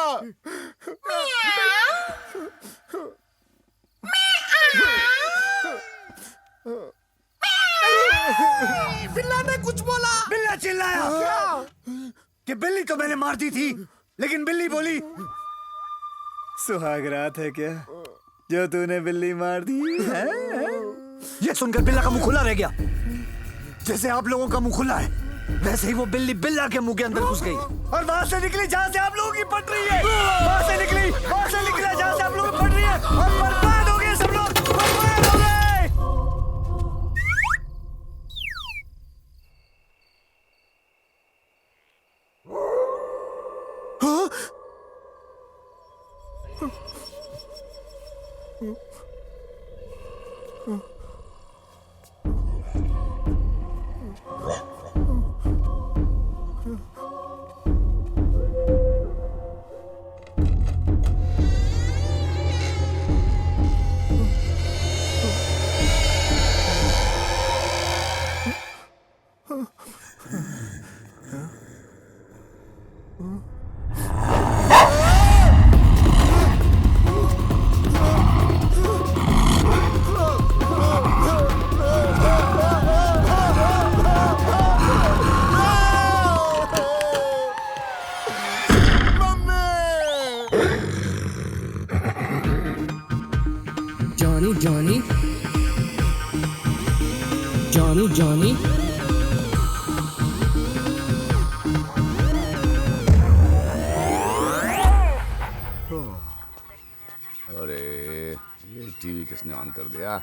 बिल्ला ने कुछ बोला। बिल्ला चिल्लाया कि बिल्ली तो मैंने मार दी थी, लेकिन बिल्ली बोली सुहाग रात है क्या जो तूने बिल्ली मार दी है? ये सुनकर बिल्ला का मुंह खुला रह गया। जैसे आप लोगों का मुंह खुला है, वैसे ही वो बिल्ली बिल्ला के मुंह के अंदर घुस गई और वहां से निकली जहां से आप लोगों की पटरी है। वहां से निकली जहां से आप लोगों की पटरी है और बर्बाद हो गए सब लोग, बर्बाद हो गए। Johnny. अरे ये टीवी किसने ऑन कर दिया?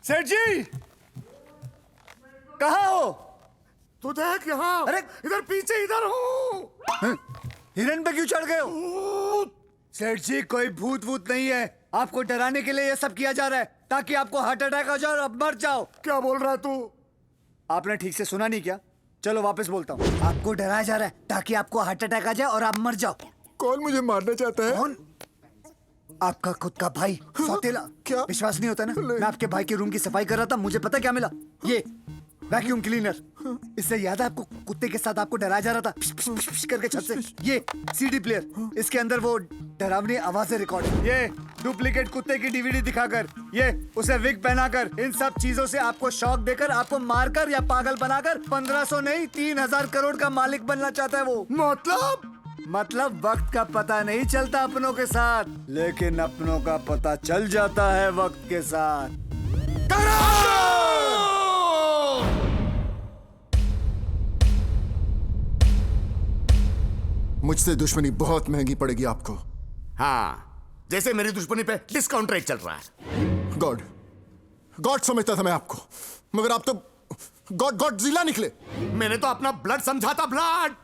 सेठ जी कहाँ हो? तू देख यहाँ। अरे इधर पीछे, इधर हूँ। हिरन पे क्यों चढ़ गए हो? सेठ जी कोई भूत वूत नहीं है, आपको डराने के लिए ये सब किया जा रहा है ताकि आपको हार्ट अटैक आ जाए और अब मर जाओ। क्या बोल रहा है तू? आपने ठीक से सुना नहीं क्या? चलो वापस बोलता हूँ। आपको डराया जा रहा है ताकि आपको हार्ट अटैक आ जाए और आप मर जाओ। कौन मुझे मारना चाहता है? कौन? आपका खुद का भाई सौतेला। क्या? विश्वास नहीं होता ना? मैं आपके भाई के रूम की सफाई कर रहा था, मुझे पता क्या मिला? ये वैक्यूम क्लीनर। इससे याद है आपको कुत्ते के साथ आपको डराया जा रहा था पिश, पिश, पिश, पिश करके छत से। ये सीडी प्लेयर, इसके अंदर वो डरावनी आवाजें रिकॉर्ड। ये डुप्लीकेट कुत्ते की डीवीडी दिखाकर, ये उसे विग पहनाकर, इन सब चीजों से आपको शॉक देकर, आपको मारकर या पागल बनाकर 1500 नहीं 3000 करोड़ का मालिक बनना चाहता है वो। मतलब वक्त का पता नहीं चलता अपनों के साथ, लेकिन अपनों का पता चल जाता है वक्त के साथ। मुझसे दुश्मनी बहुत महंगी पड़ेगी आपको। हाँ, जैसे मेरी दुश्मनी पे डिस्काउंट रेट चल रहा है। गॉड समझता था मैं आपको, मगर आप तो गॉडजिला निकले। मैंने तो अपना ब्लड समझा था, ब्लड।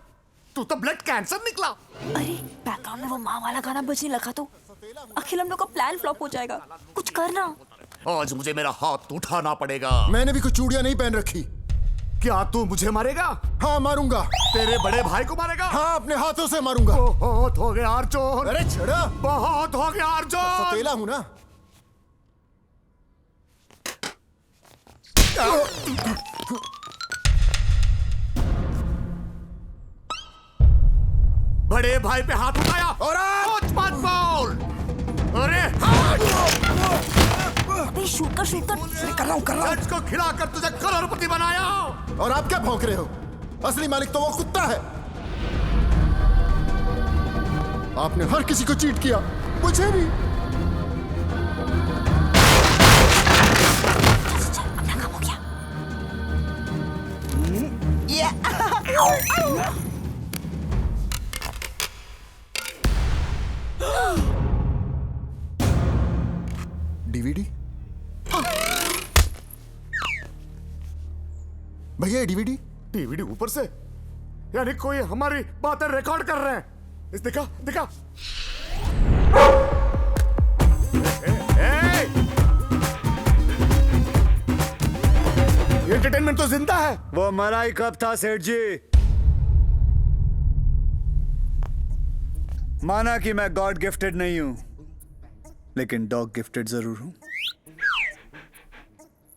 तू तो ब्लड कैंसर निकला। अरे बैकग्राउंड में वो माँ वाला गाना बजने लगा तो अखिल हम लोग का प्लान फ्लॉप हो जाएगा। कुछ करना। आज मुझे मेरा हाथ उठाना पड़ेगा। मैंने भी कुछ चूड़ियां नहीं पहन रखी। क्या तू मुझे मारेगा? हाँ मारूंगा। तेरे बड़े भाई को मारेगा? हाँ, अपने हाथों से मारूंगा। बहुत हो गया अर्जुन। अरे छड़ा, बहुत हो गया अर्जुन। सतेला हूं ना। बड़े भाई पे हाथ उठाया और कुछ मत बोल। अरे अबे शूट कर रहा हूँ। जज को खिलाकर तुझे करोड़पति बनाया। और आप क्या भौंक रहे हो? असली मालिक तो वो कुत्ता है। आपने हर किसी को चीट किया, मुझे भी। अपना काम हो गया। डीवीडी? भैया ये डीवीडी? डीवीडी ऊपर से, यानी कोई हमारी बातें रिकॉर्ड कर रहे हैं। इस दिखा दिखा। ये एंटरटेनमेंट तो जिंदा है। वो मरा ही कब था सेठ जी? माना कि मैं गॉड गिफ्टेड नहीं हूं, लेकिन डॉग गिफ्टेड जरूर हूं।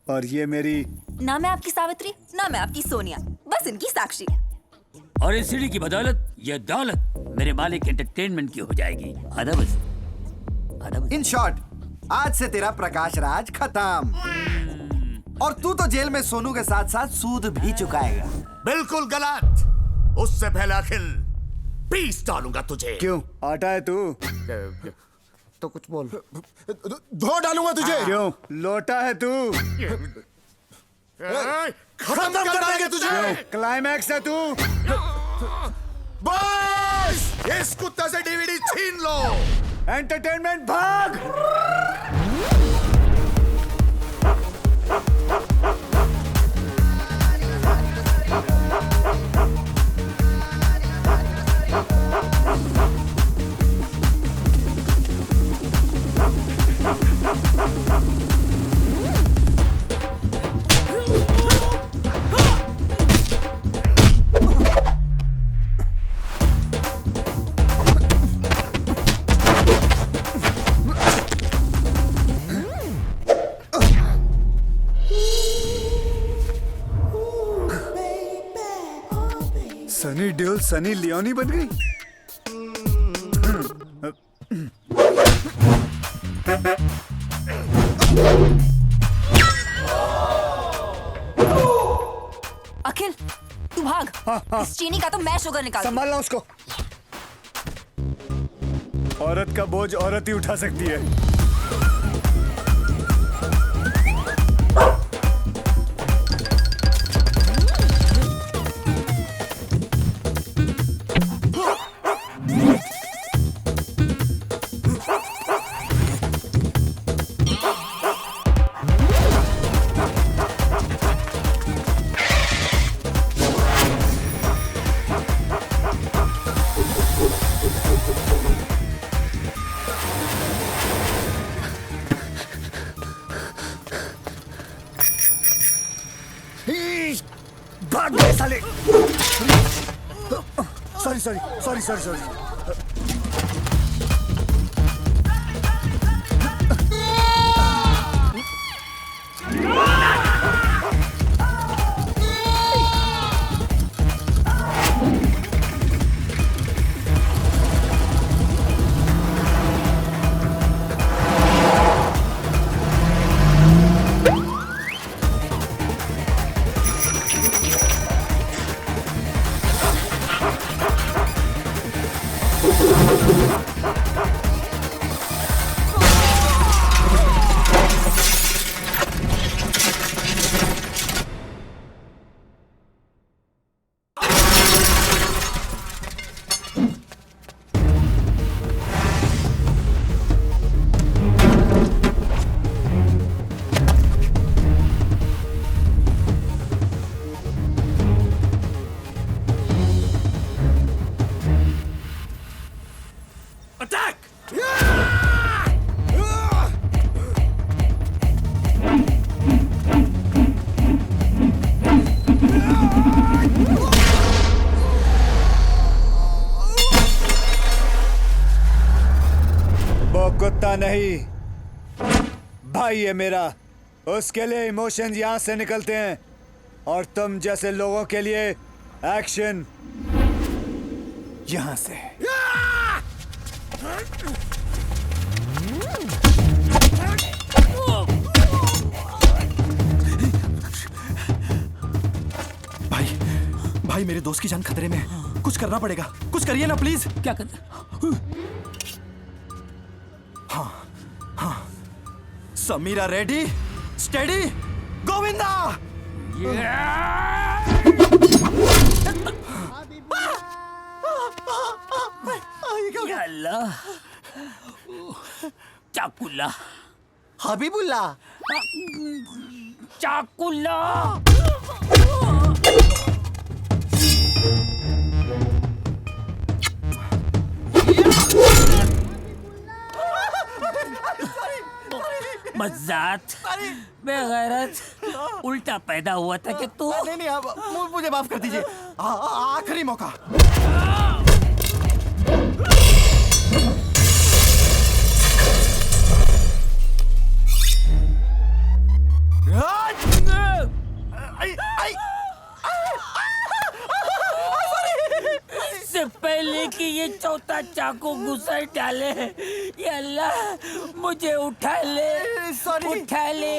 और ये मेरी ना मैं आपकी सावित्री, ना मैं आपकी सोनिया, बस इनकी साक्षी। और इस सीढ़ी की बदौलत ये दौलत मेरे मालिक एंटरटेनमेंट की हो जाएगी। अदबस। इन शॉर्ट, आज से तेरा प्रकाश राज खत्म। और तू तो जेल में सोनू के साथ साथ सूद भी चुकाएगा। बिल्कुल गलत। उससे पहले अखिल पीस डालूंगा तुझे। क्यों? आटा है तू? तो कुछ बोल। धो डालूंगा तुझे। क्यों? लोटा है तू? खत्म कर देंगे तुझे। क्लाइमैक्स है तू? बस इस कुत्ते से डीवीडी छीन लो। एंटरटेनमेंट भाग। सनी देओल सनी लियोनी बन गई। अखिल तू भाग। इस चीनी का तो मैं शुगर निकाल। संभालना उसको। औरत का बोझ औरत ही उठा सकती है। भाग गए साले। सॉरी। कुत्ता नहीं, भाई है मेरा। उसके लिए इमोशंस यहां से निकलते हैं और तुम जैसे लोगों के लिए एक्शन। यहां से। भाई मेरे दोस्त की जान खतरे में है, कुछ करना पड़ेगा, कुछ करिए ना प्लीज। क्या करना? हाँ समीरा रेडी, स्टेडी, गोविंदा। या अल्लाह, चाकुल्ला, हबीबुल्ला, चाकुल्ला। मज़ात, बेगैरत, उल्टा पैदा हुआ था कि तू। नहीं अब मुझे माफ कर दीजिए, आखिरी मौका। इससे पहले कि ये चौथा चाकू घुसा डाले, ये अल्लाह मुझे उठा ले, उठा ले,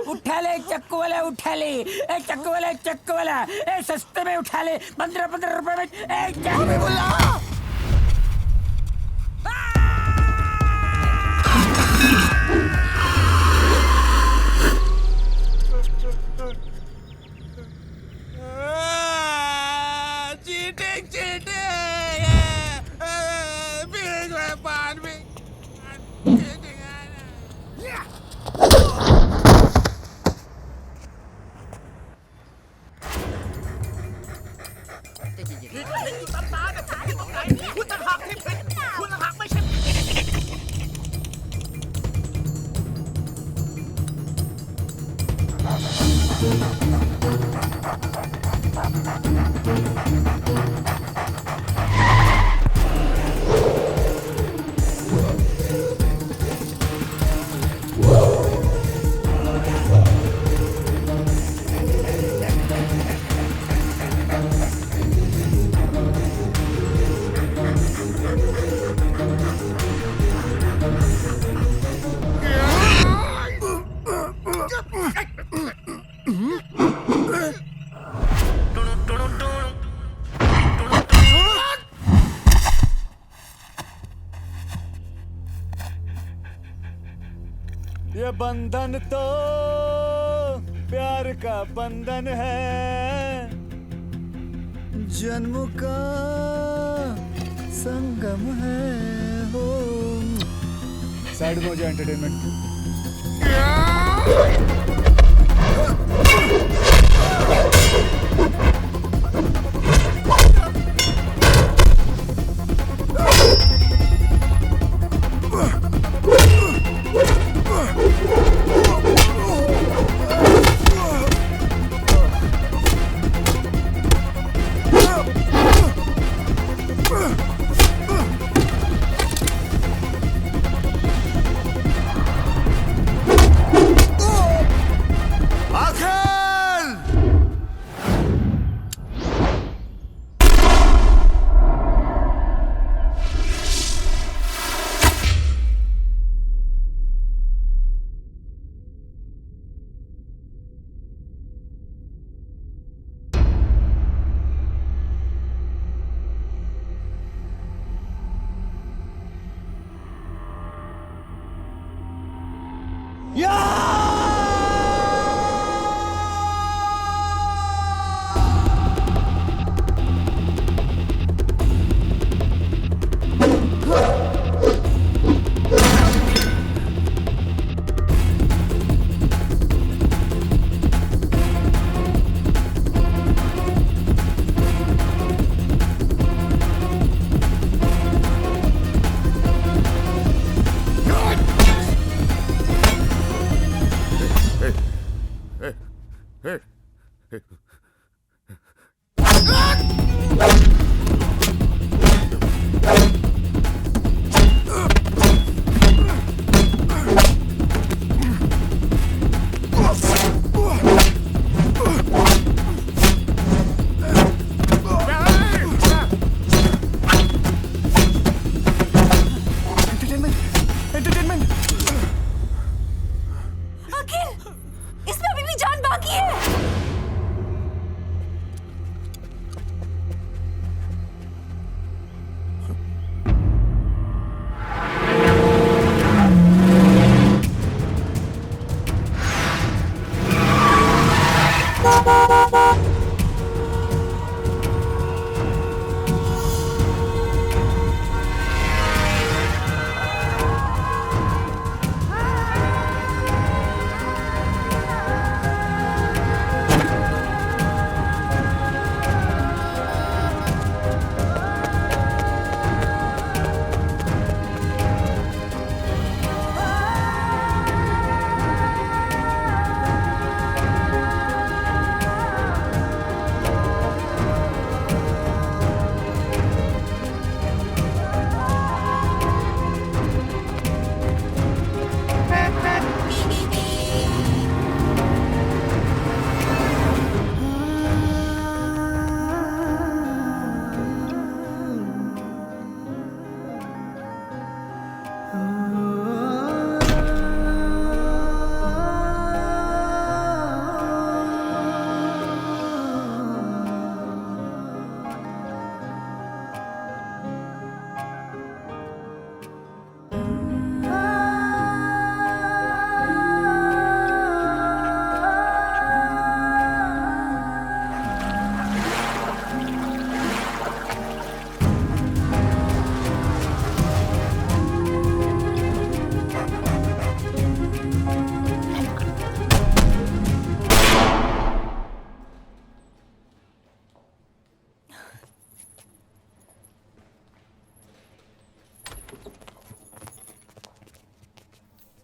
उठा ले चक्कू वाला, उठा ले, ए चक्कू वाला, चक्कू वाला, ए सस्ते में उठा ले, 15-15 रुपए में, ए चक्कू। ये बंधन तो प्यार का बंधन है, जन्म का संगम है हो। साइड में हो जाए entertainment.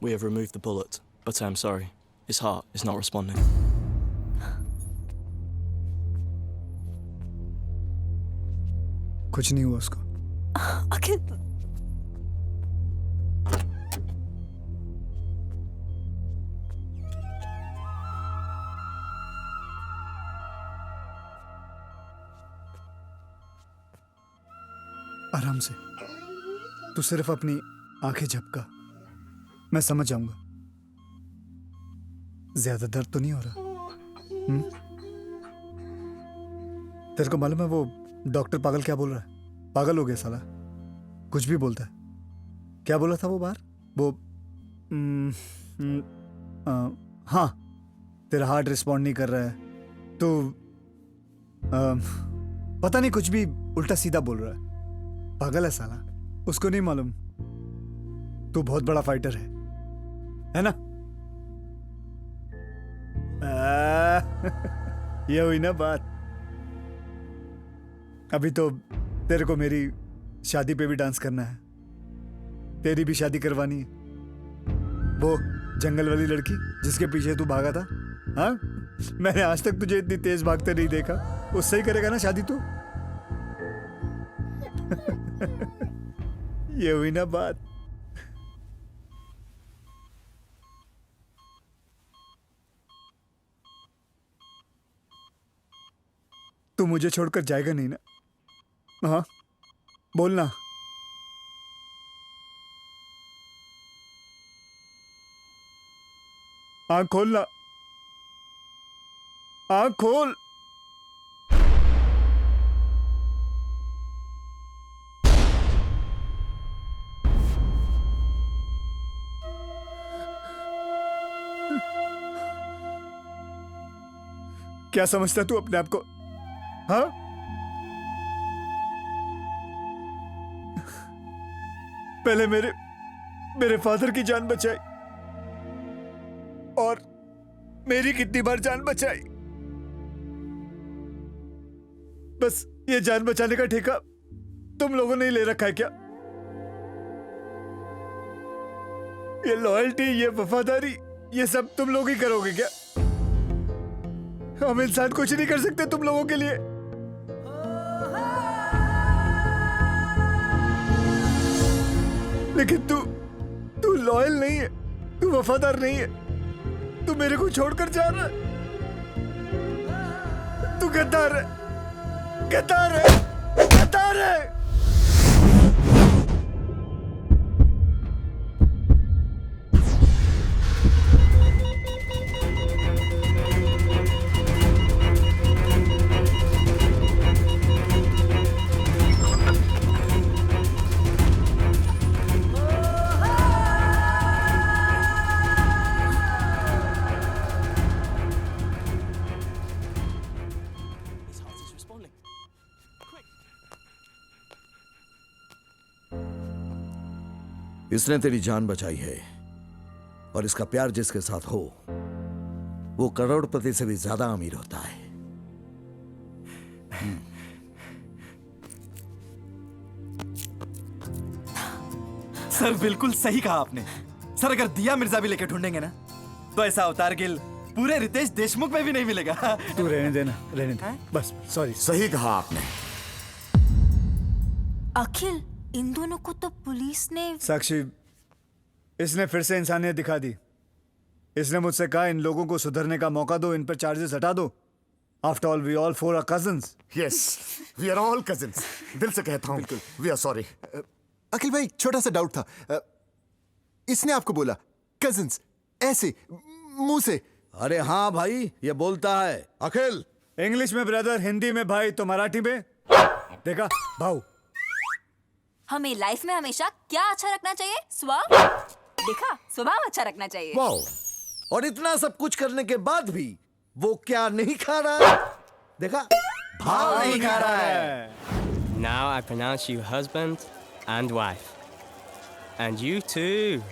We have removed the bullet, but I'm sorry. His heart is not responding. कुछ नहीं हुआ उसको। अखिल, आराम से। तू सिर्फ अपनी आंखें झपका, मैं समझ जाऊंगा। ज्यादा दर्द तो नहीं हो रहा? तेरे को मालूम है वो डॉक्टर पागल क्या बोल रहा है? पागल हो गया साला, कुछ भी बोलता है। क्या बोला था वो बाहर? वो हाँ, तेरा हार्ट रिस्पॉन्ड नहीं कर रहा है, तो पता नहीं कुछ भी उल्टा सीधा बोल रहा है। पागल है साला, उसको नहीं मालूम तू बहुत बड़ा फाइटर है ना? ये हुई ना बात। अभी तो तेरे को मेरी शादी पे भी डांस करना है, तेरी भी शादी करवानी है। वो जंगल वाली लड़की जिसके पीछे तू भागा था, हाँ? मैंने आज तक तुझे इतनी तेज भागते नहीं देखा। उससे ही करेगा ना शादी तू? ये हुई ना बात। तू मुझे छोड़कर जाएगा नहीं ना? हाँ, बोलना। आँख खोलना, आँख खोल। क्या समझता है तू अपने आप को? हाँ, पहले मेरे फादर की जान बचाई और मेरी कितनी बार जान बचाई। बस ये जान बचाने का ठेका तुम लोगों ने ही ले रखा है क्या? ये लॉयल्टी, ये वफादारी, ये सब तुम लोग ही करोगे क्या? हम इंसान कुछ नहीं कर सकते तुम लोगों के लिए? लेकिन तू लॉयल नहीं है, तू वफादार नहीं है, तू मेरे को छोड़कर जा रहा है। तू गद्दार है, गद्दार है, गद्दार है। इसने तेरी जान बचाई है और इसका प्यार जिसके साथ हो वो करोड़पति से भी ज्यादा अमीर होता है। सर बिल्कुल सही कहा आपने। सर अगर दिया मिर्जा भी लेके ढूंढेंगे ना तो ऐसा अवतार गिल पूरे रितेश देशमुख में भी नहीं मिलेगा। तू रहने देना, रहने दे। बस सॉरी। सही कहा आपने। अखिल, इन दोनों को तो पुलिस ने। साक्षी, इसने फिर से इंसानियत दिखा दी। इसने मुझसे कहा इन लोगों को सुधरने का मौका दो, इन पर चार्जेस हटा दो। After all we all four are cousins. Yes, we are all cousins. दिल से कहता हूं, वी आर सॉरी। अखिल भाई, छोटा सा डाउट था। इसने आपको बोला कजिन्स ऐसे मुंह से? अरे हाँ भाई, ये बोलता है। अखिल, इंग्लिश में ब्रदर, हिंदी में भाई, तो मराठी में देखा भाऊ। हमें लाइफ में हमेशा क्या अच्छा रखना चाहिए? देखा, स्वभाव अच्छा रखना चाहिए। वाओ! और इतना सब कुछ करने के बाद भी वो क्या नहीं खा रहा है? देखा, भाव नहीं खा रहा है। Now I pronounce you husband and wife. And you too.